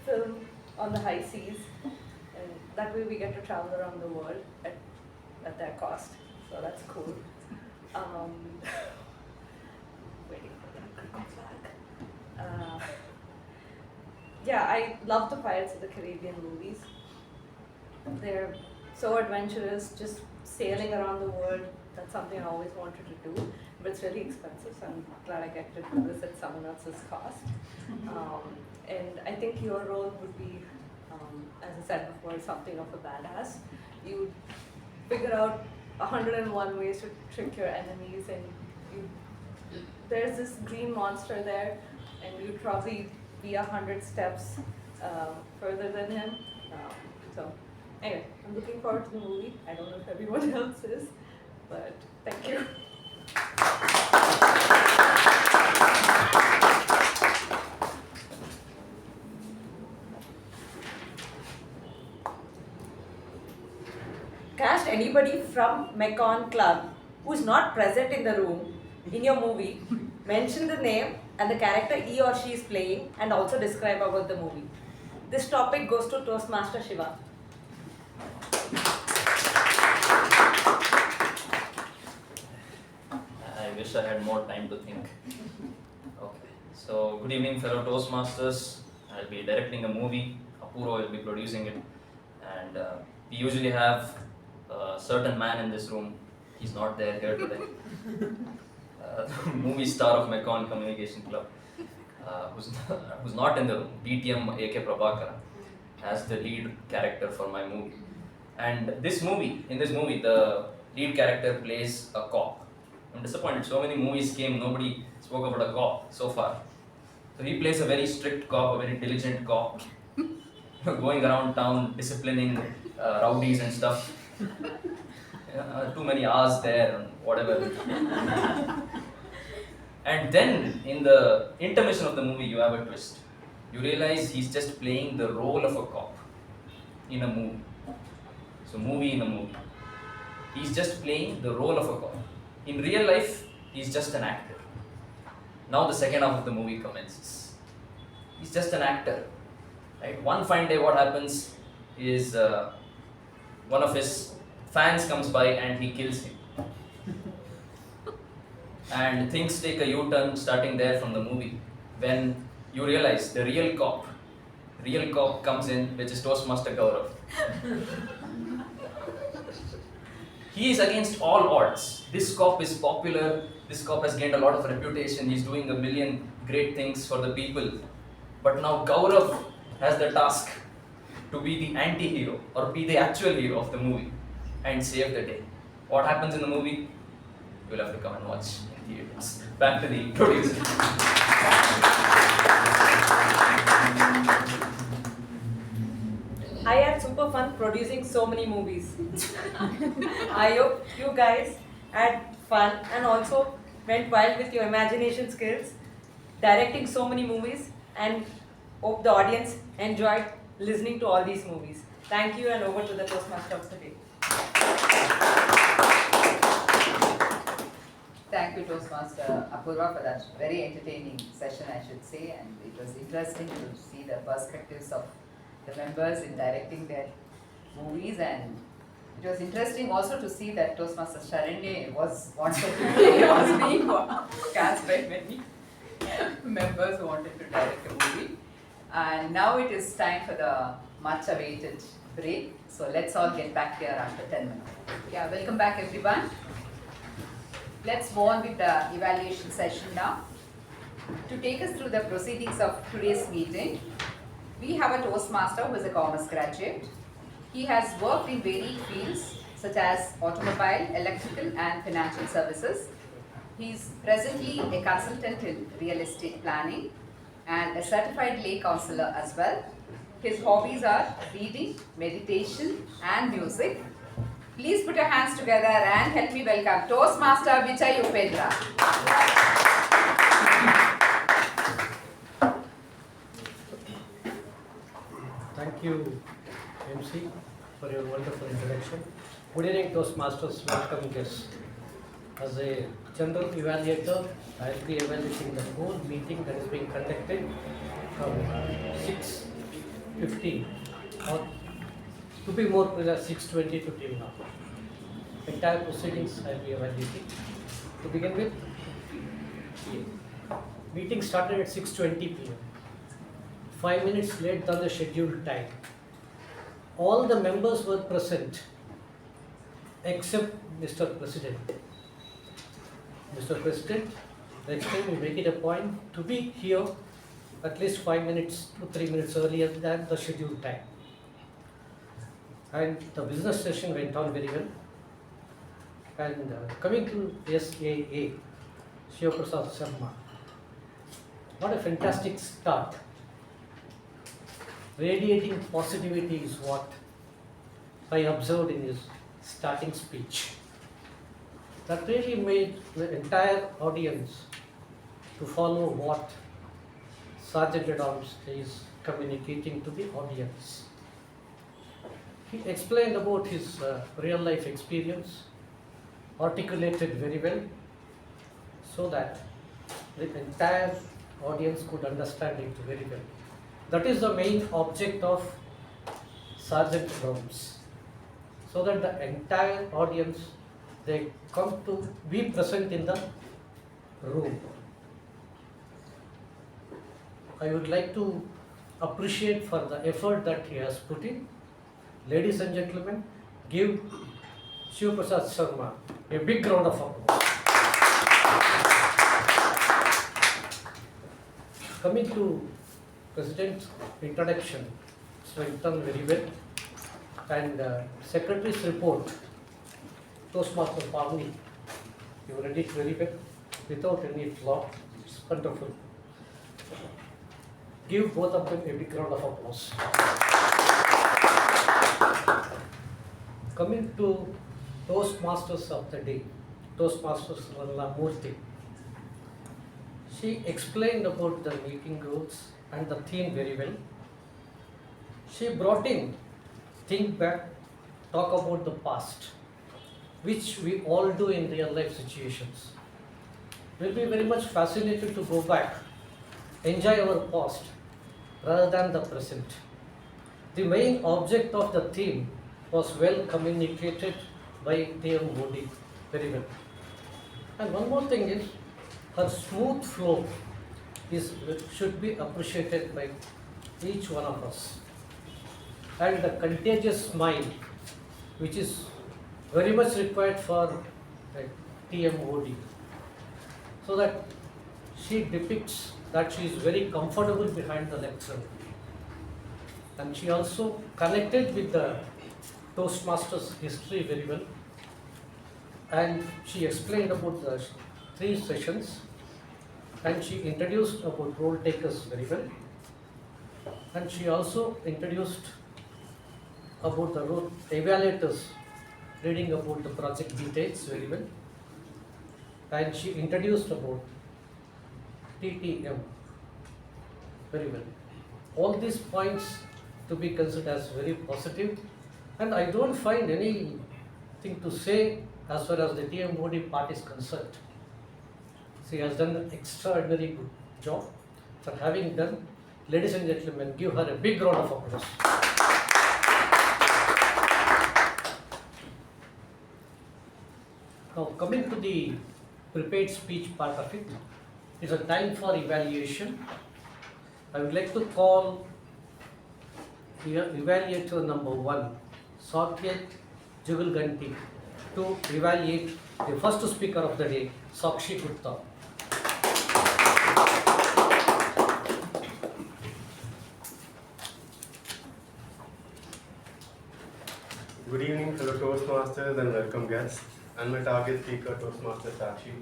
film on the high seas, and that way we get to travel around the world at their cost, so that's cool. Waiting for them to come back. Yeah, I love the Pirates of the Caribbean movies. They're so adventurous, just sailing around the world. That's something I always wanted to do, but it's really expensive, so I'm glad I get to do this at someone else's cost. And I think your role would be, as I said before, something of a badass. You would figure out 101 ways to trick your enemies, and there's this green monster there, and you'd probably be 100 steps further than him. So anyway, I'm looking forward to the movie. I don't know if everyone else is, but thank you. from Mekon Club who is not present in the room in your movie, mention the name and the character he or she is playing and also describe about the movie. This topic goes to Toastmaster Shiva. I wish I had more time to think. Okay, so good evening, fellow Toastmasters. I'll be directing a movie. Apoorva will be producing it, and we usually have a certain man in this room. He's not there here today. The movie star of Mekon Communication Club, who's not in the room. BTM AK Prabhakara as the lead character for my movie. And in this movie, the lead character plays a cop. I'm disappointed. So many movies came, nobody spoke about a cop so far. So he plays a very strict cop, a very diligent cop, going around town disciplining rowdies and stuff. Too many hours there and whatever. And then in the intermission of the movie, you have a twist. You realize he's just playing the role of a cop in a movie. So movie in a movie. He's just playing the role of a cop. In real life, he's just an actor. Now the second half of the movie commences. He's just an actor. Right? One fine day what happens is one of his fans comes by and he kills him. And things take a U-turn starting there from the movie when you realize the real cop comes in, which is Toastmaster Gaurav. He is against all odds. This cop is popular, this cop has gained a lot of reputation, he's doing a million great things for the people. But now Gaurav has the task to be the anti-hero or be the actual hero of the movie and save the day. What happens in the movie? You'll have to come and watch in theaters. Back to the producer. I had super fun producing so many movies. I hope you guys had fun and also went wild with your imagination skills, directing so many movies, and hope the audience enjoyed listening to all these movies. Thank you, and over to the Toastmaster of the day. Thank you, Toastmaster Apoorva, for that very entertaining session, I should say, and it was interesting to see the perspectives of the members in directing their movies, and it was interesting also to see that Toastmaster Sharanya was being cast by many members who wanted to direct a movie. And now it is time for the much awaited break. So let's all get back here after 10 minutes. Yeah, welcome back everyone. Let's move on with the evaluation session now. To take us through the proceedings of today's meeting, we have a Toastmaster who is a commerce graduate. He has worked in varied fields such as automobile, electrical and financial services. He is presently a consultant in real estate planning and a certified lay counselor as well. His hobbies are reading, meditation and music. Please put your hands together and help me welcome Toastmaster Vijay Upendra. Thank you, MC, for your wonderful introduction. Good evening, Toastmasters. Welcome guests. As a general evaluator, I will be evaluating the whole meeting that is being conducted from 6:15 or to be more precise 6:20 to till now. Entire proceedings I will be evaluating. To begin with, meeting started at 6:20 p.m. 5 minutes late than the scheduled time. All the members were present except Mr. President. Mr. President, next time we make it a point to be here at least 5 minutes to 3 minutes earlier than the scheduled time. And the business session went on very well. And coming to SAA, Shivaprasad Sharma, what a fantastic start. Radiating positivity is what I observed in his starting speech. That really made the entire audience to follow what Sergeant at Arms is communicating to the audience. He explained about his real life experience, articulated very well, so that the entire audience could understand it very well. That is the main object of Sergeant Drums, so that the entire audience, they come to be present in the room. I would like to appreciate for the effort that he has put in. Ladies and gentlemen, give Shivaprasad Sharma a big round of applause. Coming to President's introduction, so it done very well. And Secretary's report, Toastmaster Pavani, you read it very well, without any flaw. It's wonderful. Give both of them a big round of applause. Coming to Toastmasters of the day, Toastmasters Lalana Murthy. She explained about the meeting rules and the theme very well. She brought in think back, talk about the past, which we all do in real life situations. We'll be very much fascinated to go back, enjoy our past rather than the present. The main object of the theme was well communicated by TM Modi very well. And one more thing is, her smooth flow should be appreciated by each one of us. And the contagious smile, which is very much required for TM Modi, so that she depicts that she is very comfortable behind the lecture. And she also connected with the Toastmasters history very well. And she explained about the 3 sessions, and she introduced about role takers very well. And she also introduced about the role evaluators, reading about the project details very well. And she introduced about TTM very well. All these points to be considered as very positive, and I don't find anything to say as far as the TM Modi part is concerned. She has done an extraordinary good job for having done. Ladies and gentlemen, give her a big round of applause. Now, coming to the prepared speech part of it, it's a time for evaluation. I would like to call evaluator number 1, Saketh Jugalganti, to evaluate the first speaker of the day, Sakshi Gupta. Good evening, fellow Toastmasters and welcome guests, and my target speaker, Toastmaster Sakshi.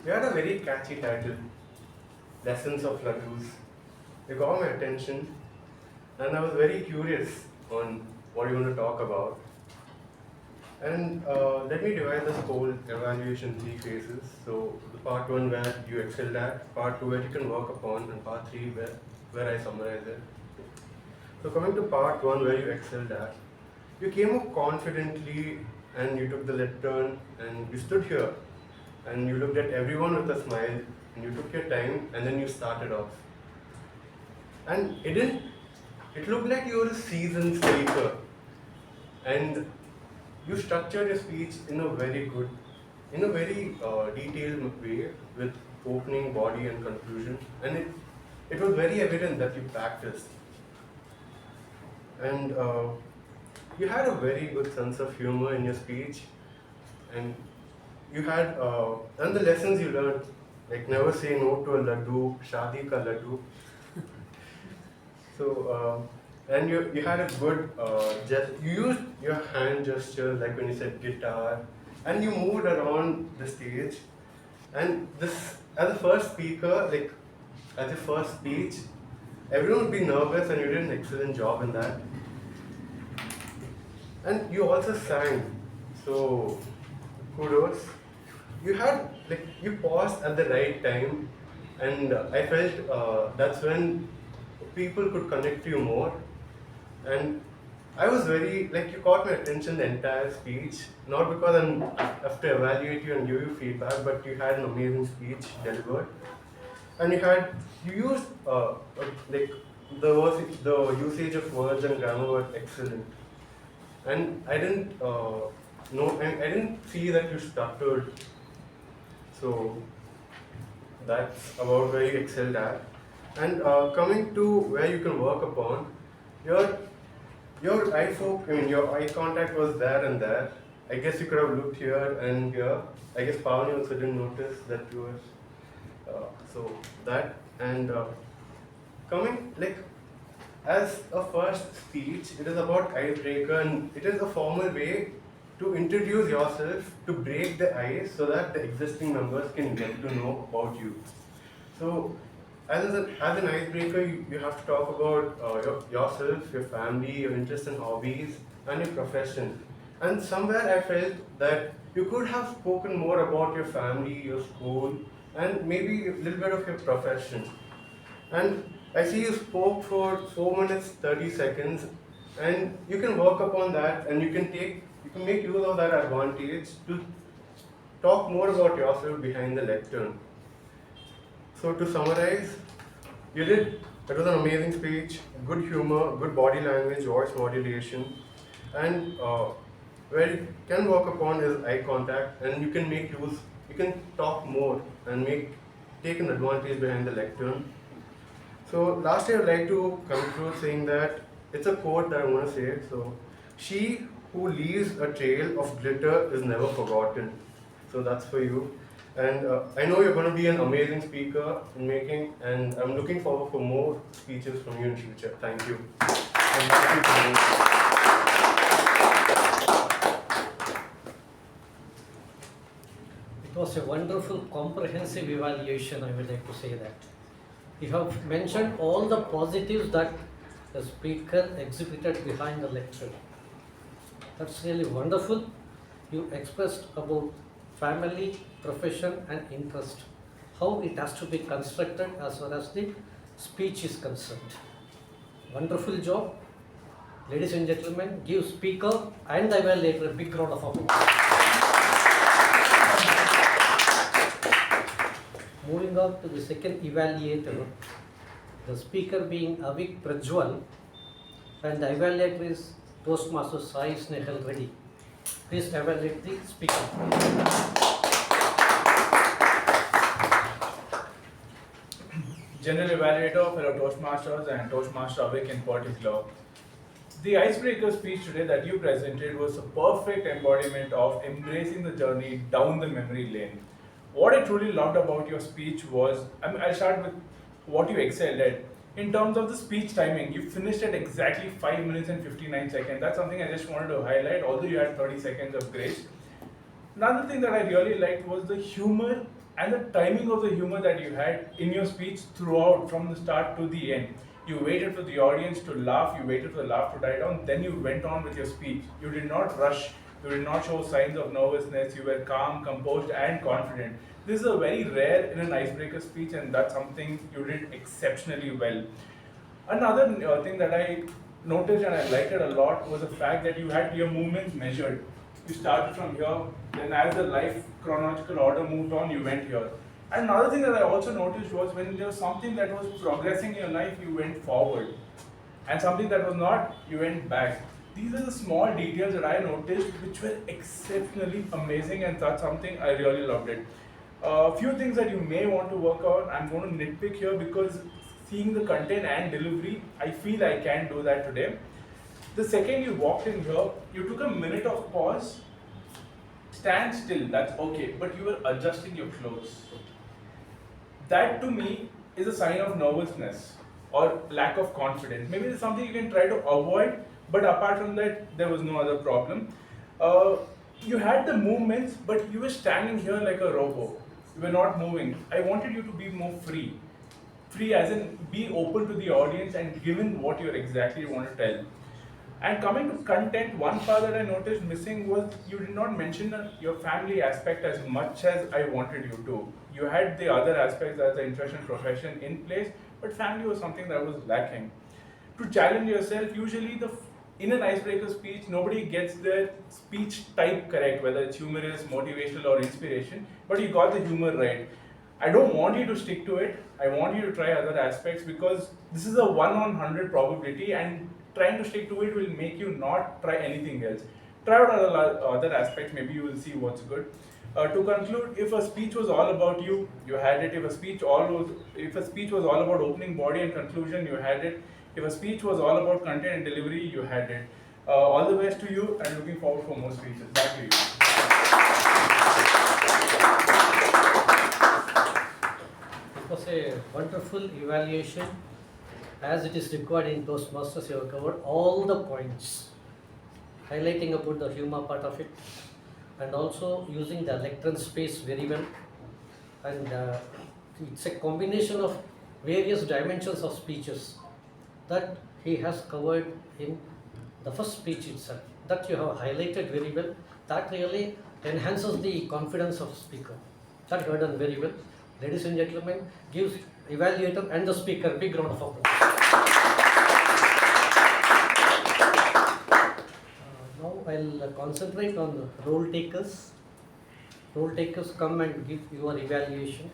We had a very catchy title, Lessons of Laddus. It got my attention, and I was very curious on what you want to talk about. And let me divide this whole evaluation in 3 phases. So, the part 1 where you excelled at, part 2 where you can work upon, and part 3 where I summarize it. So coming to part 1 where you excelled at, you came up confidently and you took the left turn and you stood here and you looked at everyone with a smile and you took your time and then you started off. And it looked like you were a seasoned speaker, and you structured your speech in a very detailed way with opening, body and conclusion, and it was very evident that you practiced. And you had a very good sense of humor in your speech, and you had and the lessons you learned, like never say no to a laddu, shadi ka laddu. So and you had a good you used your hand gesture, like when you said guitar, and you moved around the stage. And this, as a first speaker, like as a first speech, everyone would be nervous, and you did an excellent job in that. And you also sang, so kudos. You paused at the right time, and I felt that's when people could connect to you more. And I was very, like, you caught my attention the entire speech, not because I have to evaluate you and give you feedback, but you had an amazing speech delivered. And you used, like, the usage of words and grammar were excellent. And I didn't I didn't see that you stuttered. So that's about where you excelled at. And coming to where you can work upon, your eye contact was there and there. I guess you could have looked here and here. I guess Pavani also didn't notice that you were. So that and coming like as a first speech, it is about icebreaker, and it is a formal way to introduce yourself, to break the ice so that the existing members can get to know about you. So as an icebreaker, you have to talk about yourself, your family, your interests and hobbies, and your profession. And somewhere I felt that you could have spoken more about your family, your school, and maybe a little bit of your profession. And I see you spoke for 4 minutes 30 seconds, and you can work upon that, and you can make use of that advantage to talk more about yourself behind the lectern. So to summarize, it was an amazing speech, good humor, good body language, voice modulation, and where you can work upon is eye contact, and you can talk more and take an advantage behind the lectern. So lastly, I would like to conclude saying that it's a quote that I want to say. So, she who leaves a trail of glitter is never forgotten. So that's for you. And I know you're going to be an amazing speaker in making, and I'm looking forward for more speeches from you in future. Thank you. It was a wonderful, comprehensive evaluation, I would like to say that. You have mentioned all the positives that the speaker exhibited behind the lecture. That's really wonderful. You expressed about family, profession and interest, how it has to be constructed as far as the speech is concerned. Wonderful job. Ladies and gentlemen, give speaker and the evaluator a big round of applause. Moving on to the second evaluator, the speaker being Avik Ujwal and the evaluator is Toastmaster Sai Snehal Reddy. Please evaluate the speaker. General Evaluator, fellow Toastmasters and Toastmaster Avik in particular. The icebreaker speech today that you presented was a perfect embodiment of embracing the journey down the memory lane. What I truly loved about your speech was, I'll start with what you excelled at. In terms of the speech timing, you finished at exactly 5 minutes and 59 seconds. That's something I just wanted to highlight, although you had 30 seconds of grace. Another thing that I really liked was the humor and the timing of the humor that you had in your speech throughout, from the start to the end. You waited for the audience to laugh, you waited for the laugh to die down, then you went on with your speech. You did not rush, you did not show signs of nervousness, you were calm, composed and confident. This is a very rare in an icebreaker speech, and that's something you did exceptionally well. Another thing that I noticed and I liked it a lot was the fact that you had your movements measured. You started from here, then as the life chronological order moved on, you went here. And another thing that I also noticed was when there was something that was progressing in your life, you went forward. And something that was not, you went back. These are the small details that I noticed which were exceptionally amazing, and that's something I really loved it. A few things that you may want to work on, I'm going to nitpick here because seeing the content and delivery, I feel I can do that today. The second you walked in here, you took a minute of pause, stand still, that's okay, but you were adjusting your clothes. That to me is a sign of nervousness or lack of confidence. Maybe it's something you can try to avoid, but apart from that, there was no other problem. You had the movements, but you were standing here like a robot. You were not moving. I wanted you to be more free. Free as in be open to the audience and given what you exactly want to tell. And coming to content, one part that I noticed missing was you did not mention your family aspect as much as I wanted you to. You had the other aspects as the interest and profession in place, but family was something that was lacking. To challenge yourself, usually the in an icebreaker speech, nobody gets their speech type correct, whether it's humorous, motivational, or inspiration, but you got the humor right. I don't want you to stick to it. I want you to try other aspects because this is a 1 on 100 probability, and trying to stick to it will make you not try anything else. Try out other aspects, maybe you will see what's good. To conclude, if a speech was all about you, you had it. If a speech was all about opening body and conclusion, you had it. If a speech was all about content and delivery, you had it. All the best to you, and looking forward for more speeches. Back to you. It was a wonderful evaluation. As it is required in Toastmasters, you have covered all the points, highlighting about the humor part of it, and also using the lectern space very well. And it's a combination of various dimensions of speeches that he has covered in the first speech itself, that you have highlighted very well. That really enhances the confidence of speaker. That you have done very well. Ladies and gentlemen, gives evaluator and the speaker a big round of applause. Now I'll concentrate on role takers. Role takers, come and give your evaluation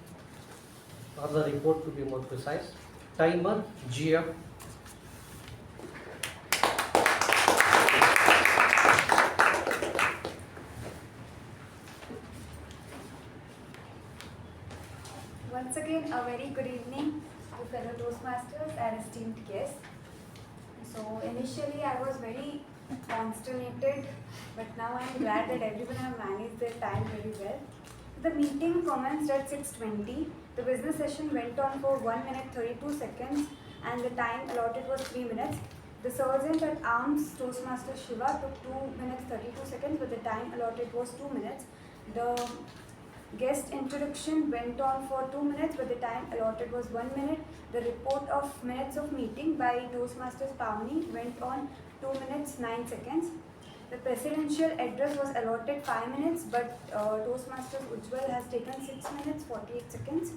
or the report, to be more precise. Timer, GM. Once again, a very good evening to fellow Toastmasters and esteemed guests. So initially I was very consternated, but now I am glad that everyone have managed their time very well. The meeting commenced at 6:20. The business session went on for 1 minute 32 seconds and the time allotted was 3 minutes. The Sergeant at Arms Toastmaster Shiva took 2 minutes 32 seconds, but the time allotted was 2 minutes. The guest introduction went on for 2 minutes, but the time allotted was 1 minute. The report of minutes of meeting by Toastmasters Pavani went on 2 minutes 9 seconds. The presidential address was allotted 5 minutes, but Toastmasters Ujwal has taken 6 minutes 48 seconds.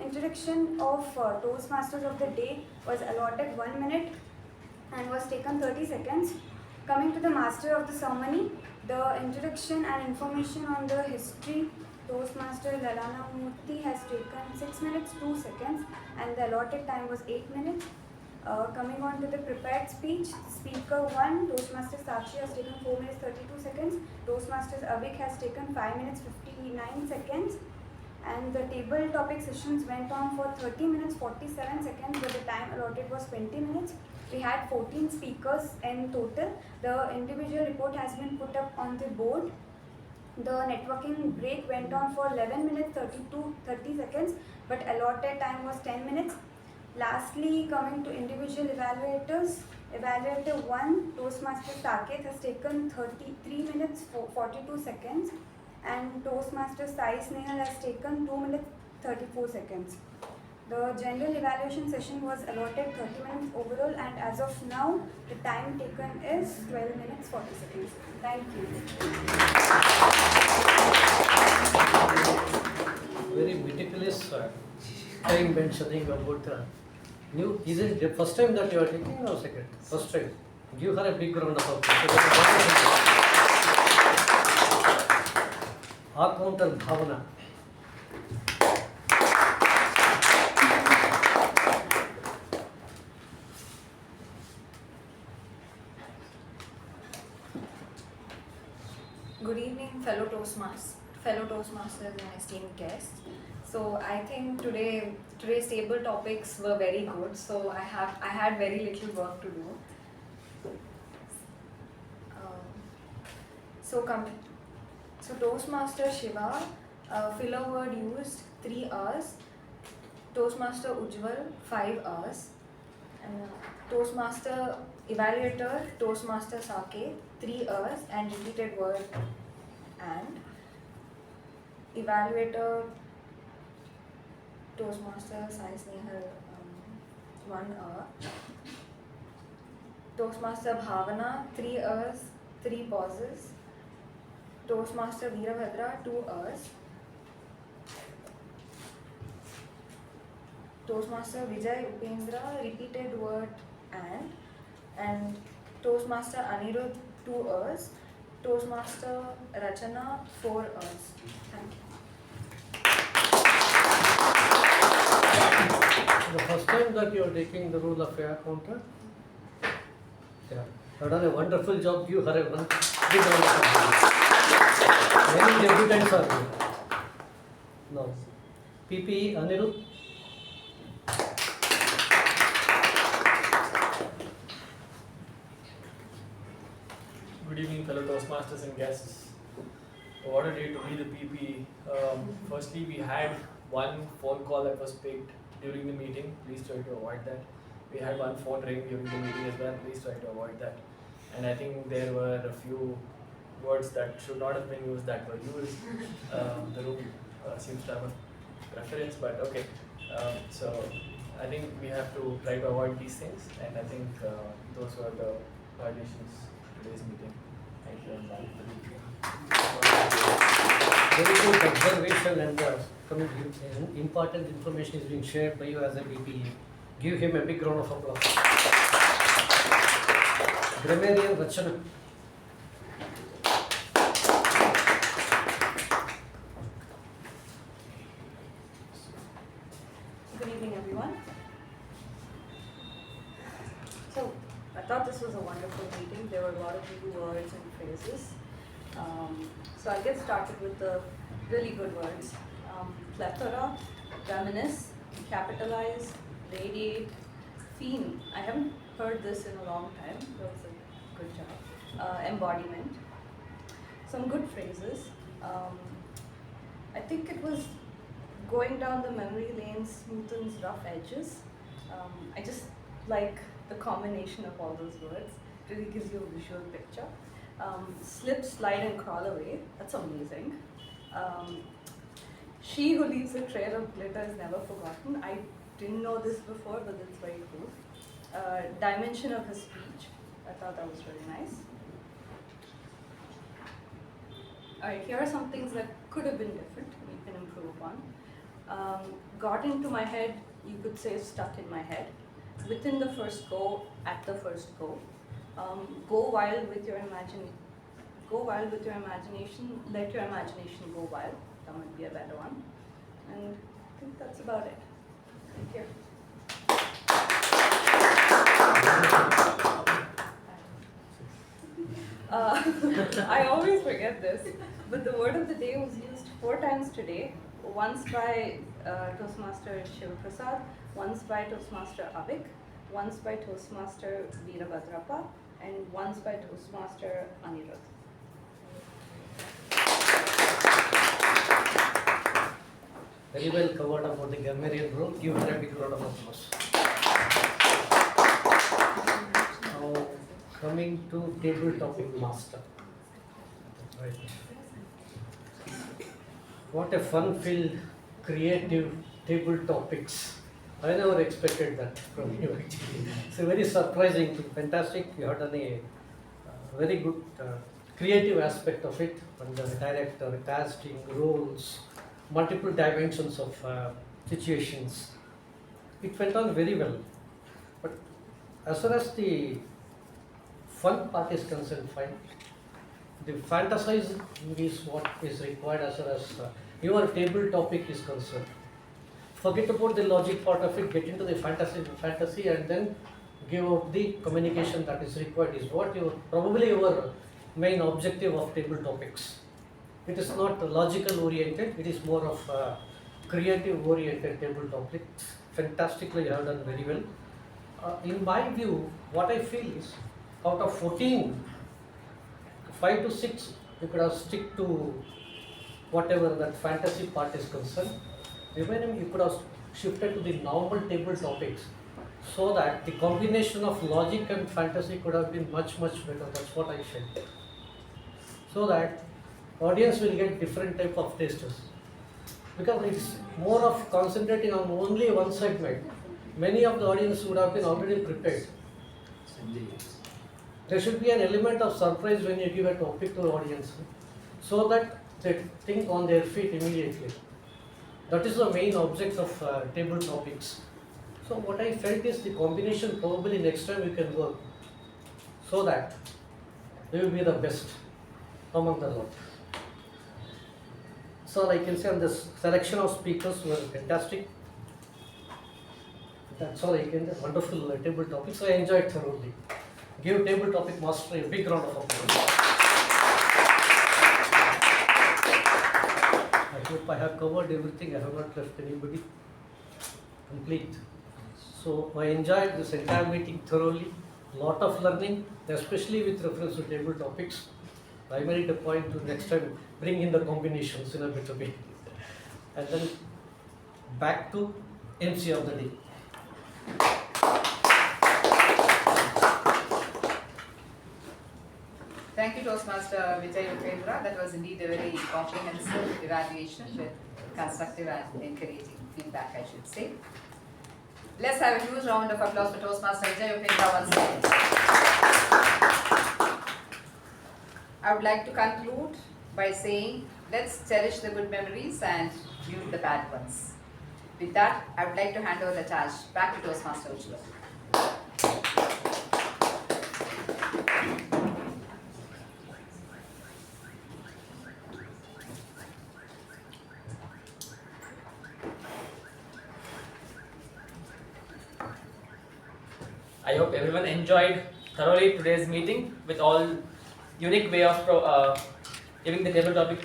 Introduction of Toastmasters of the day was allotted 1 minute and was taken 30 seconds. Coming to the master of the ceremony, the introduction and information on the history, Toastmaster Lalana has taken 6 minutes 2 seconds and the allotted time was 8 minutes. Coming on to the prepared speech, Speaker 1, Toastmaster Sakshi has taken 4 minutes 32 seconds. Toastmasters Avik has taken 5 minutes 59 seconds. And the table topic sessions went on for 30 minutes 47 seconds, but the time allotted was 20 minutes. We had 14 speakers in total. The individual report has been put up on the board. The networking break went on for 11 minutes 30 seconds, but allotted time was 10 minutes. Lastly, coming to individual evaluators, Evaluator 1, Toastmaster Saketh has taken 33 minutes 42 seconds and Toastmaster Sai Snehal has taken 2 minutes 34 seconds. The general evaluation session was allotted 30 minutes overall, and as of now, the time taken is 12 minutes 40 seconds. Thank you. Very meticulous time mentioning about new. Is it the first time that you are taking or second? First time. Give her a big round of applause. Our counter Bhavana. Good evening, fellow Toastmasters and esteemed guests. So I think today's table topics were very good. So I had very little work to do. So Toastmaster Shiva, filler word used 3 hours. Toastmaster Ujwal 5 hours. And Toastmaster Evaluator, Toastmaster Saketh 3 hours and repeated word and. Evaluator Toastmaster Sai Snehal 1 hour. Toastmaster Bhavana 3 hours 3 pauses. Toastmaster Veerabhadrappa 2 hours. Toastmaster Vijay Upendra repeated word and Toastmaster Anirudh 2 hours, Toastmaster Rachana 4 hours. Thank you. The first time that you are taking the role of air counter, yeah, you have done a wonderful job. Give her a one big round of applause. Many debutants are here. Now, PPE Anirudh. Good evening, fellow Toastmasters and guests. What a day to be the PP. Firstly, we had one phone call that was picked during the meeting. Please try to avoid that. We had one phone ring during the meeting as well. Please try to avoid that. And I think there were a few words that should not have been used that were used. The room seems to have a preference, but okay. So I think we have to try to avoid these things, and I think those were the violations of today's meeting. Thank you. Very good observation, and important information is being shared by you as a BPE. Give him a big round of applause. Grammarian Rachana. Good evening, everyone. So, I thought this was a wonderful meeting. There were a lot of new words and phrases. So I'll get started with the really good words. Plethora, reminisce, capitalize, radiate, fiend. I haven't heard this in a long time. That was a good job. Embodiment. Some good phrases. I think it was going down the memory lane smoothens rough edges. I just like the combination of all those words. It really gives you a visual picture. Slip, slide and crawl away. That's amazing. She who leaves a trail of glitter is never forgotten. I didn't know this before, but it's very cool. Dimension of her speech. I thought that was really nice. Alright, here are some things that could have been different, we can improve upon. Got into my head, you could say stuck in my head. Within the first go, at the first go. Go wild with your imagination. Go wild with your imagination. Let your imagination go wild. That might be a better one. And I think that's about it. Thank you. I always forget this, but the word of the day was used 4 times today. Once by Toastmaster Shivaprasad, once by Toastmaster Avik, once by Toastmaster Veerabhadrappa, and once by Toastmaster Anirudh. Very well covered about the grammarian role. Give her a big round of applause. Now, coming to table topic master. Right. What a fun-filled, creative table topics. I never expected that from you. It's a very surprising, fantastic. You have done a very good creative aspect of it, and the director, casting, roles, multiple dimensions of situations. It went on very well. But as far as the fun part is concerned, fine. The fantasizing is what is required as far as your table topic is concerned. Forget about the logic part of it, get into the fantasy and then give out the communication that is required is what probably your main objective of table topics. It is not logical oriented, it is more of creative oriented table topics. Fantastically, you have done very well. In my view, what I feel is out of 14, 5 to 6, you could have stick to whatever that fantasy part is concerned. Remaining, you could have shifted to the normal table topics so that the combination of logic and fantasy could have been much better. That's what I felt. So that audience will get different type of tasters. Because it's more of concentrating on only one segment. Many of the audience would have been already prepared. There should be an element of surprise when you give a topic to the audience so that they think on their feet immediately. That is the main object of table topics. So what I felt is the combination probably next time we can work so that they will be the best among the lot. So I can say on this selection of speakers were fantastic. That's all I can say. Wonderful table topic. So I enjoyed thoroughly. Give table topic master a big round of applause. I hope I have covered everything. I have not left anybody complete. So I enjoyed this entire meeting thoroughly. Lot of learning, especially with reference to table topics. I made a point to next time bring in the combinations in a better way. And then back to MC of the day. Thank you, Toastmaster Vijay Upendra. That was indeed a very comprehensive evaluation with constructive and encouraging feedback, I should say. Let's have a huge round of applause for Toastmaster Vijay Upendra once again. I would like to conclude by saying, let's cherish the good memories and mute the bad ones. With that, I would like to hand over the charge back to Toastmaster Ujwal. I hope everyone enjoyed thoroughly today's meeting with all unique way of giving the table topic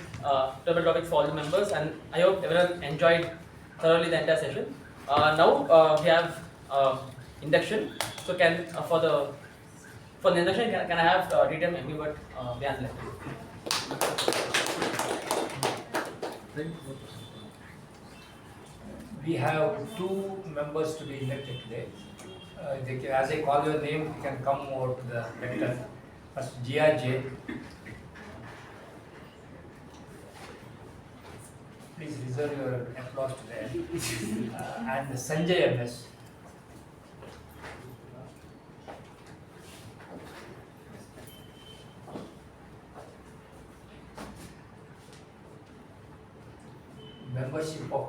for all the members, and I hope everyone enjoyed thoroughly the entire session. Now we have induction. So can for the induction can I have DTM MB but Byan left. We have 2 members to be elected today. As I call your name, you can come over to the lectern. First, GRJ. Please reserve your applause to the end. And Sanjay MS. Membership of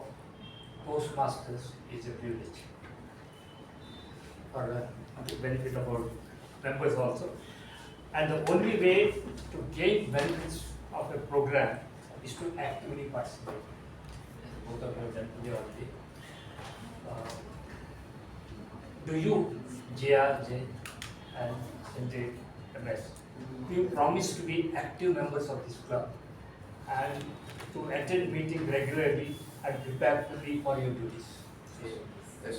Toastmasters is a privilege for the benefit of our members also. And the only way to gain benefits of a program is to actively participate. Both of you have done today already. Do you, JRJ and Sanjay MS, do you promise to be active members of this club and to attend meeting regularly and prepare fully for your duties? Yes.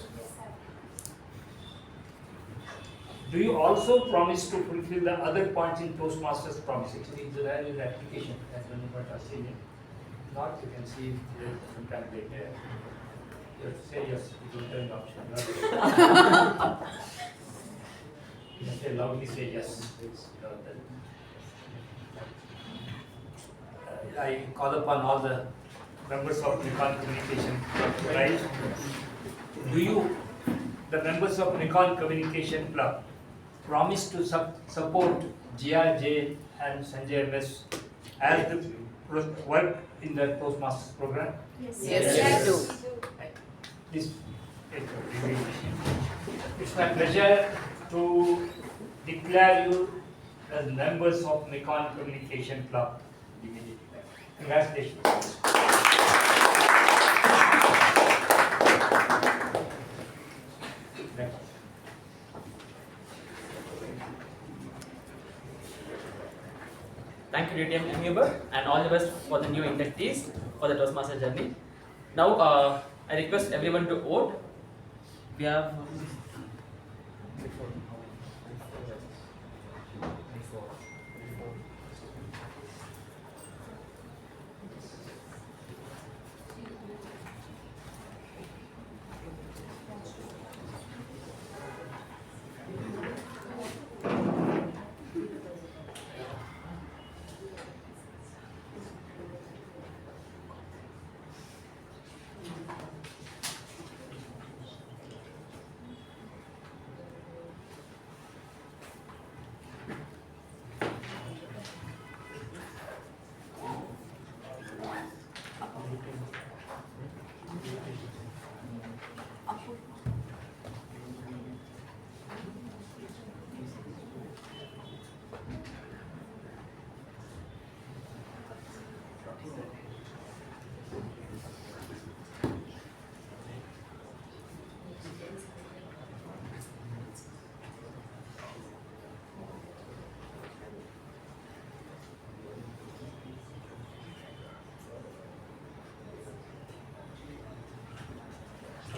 Do you also promise to fulfill the other points in Toastmasters promise? Actually, it's there in the application, that's when you got seen it. Not, you can see it sometime later. You have to say yes, you don't have an option. You can say loudly say yes. I call upon all the members of Nikon Communication, right? Do you, the members of Nikon Communication Club, promise to support GRJ and Sanjay MS as the work in the Toastmasters program? Yes. Yes, we do. This, it's my pleasure to declare you as members of Nikon Communication Club. Congratulations. Thank you, DTM Amiuber, and all the best for the new inductees for the Toastmaster journey. Now, I request everyone to vote. We have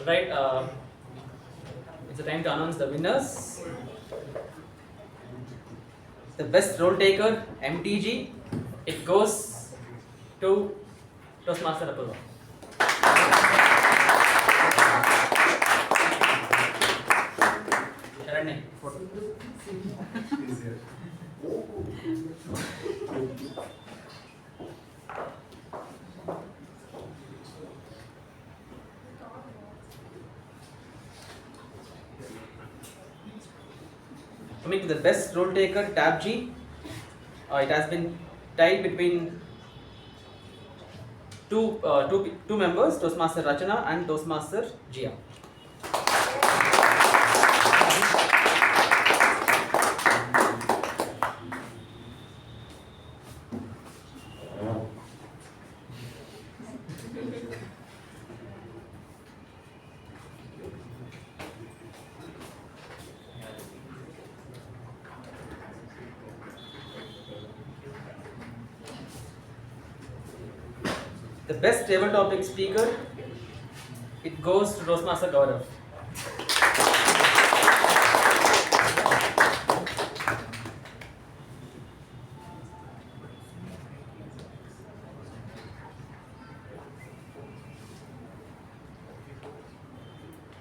Right, it's the time to announce the winners. The best role taker, MTG, it goes to Toastmaster Apoorva. Sharanne, photo. Coming to the best role taker, TAPG, it has been tied between two members, Toastmaster Rachana and Toastmaster Jia. The best table topic speaker, it goes to Toastmaster Gaurav.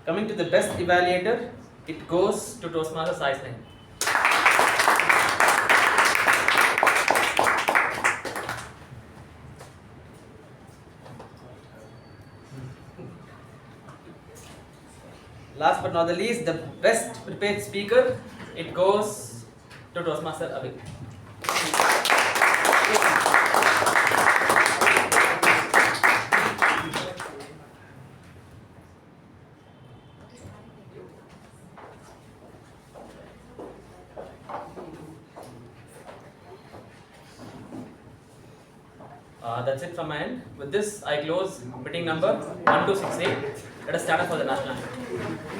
Coming to the best evaluator, it goes to Toastmaster Sai Snehal. Last but not the least, the best prepared speaker, it goes to Toastmaster Avik. That's it from my end. With this, I close meeting number 1268. Let us start up for the national anthem.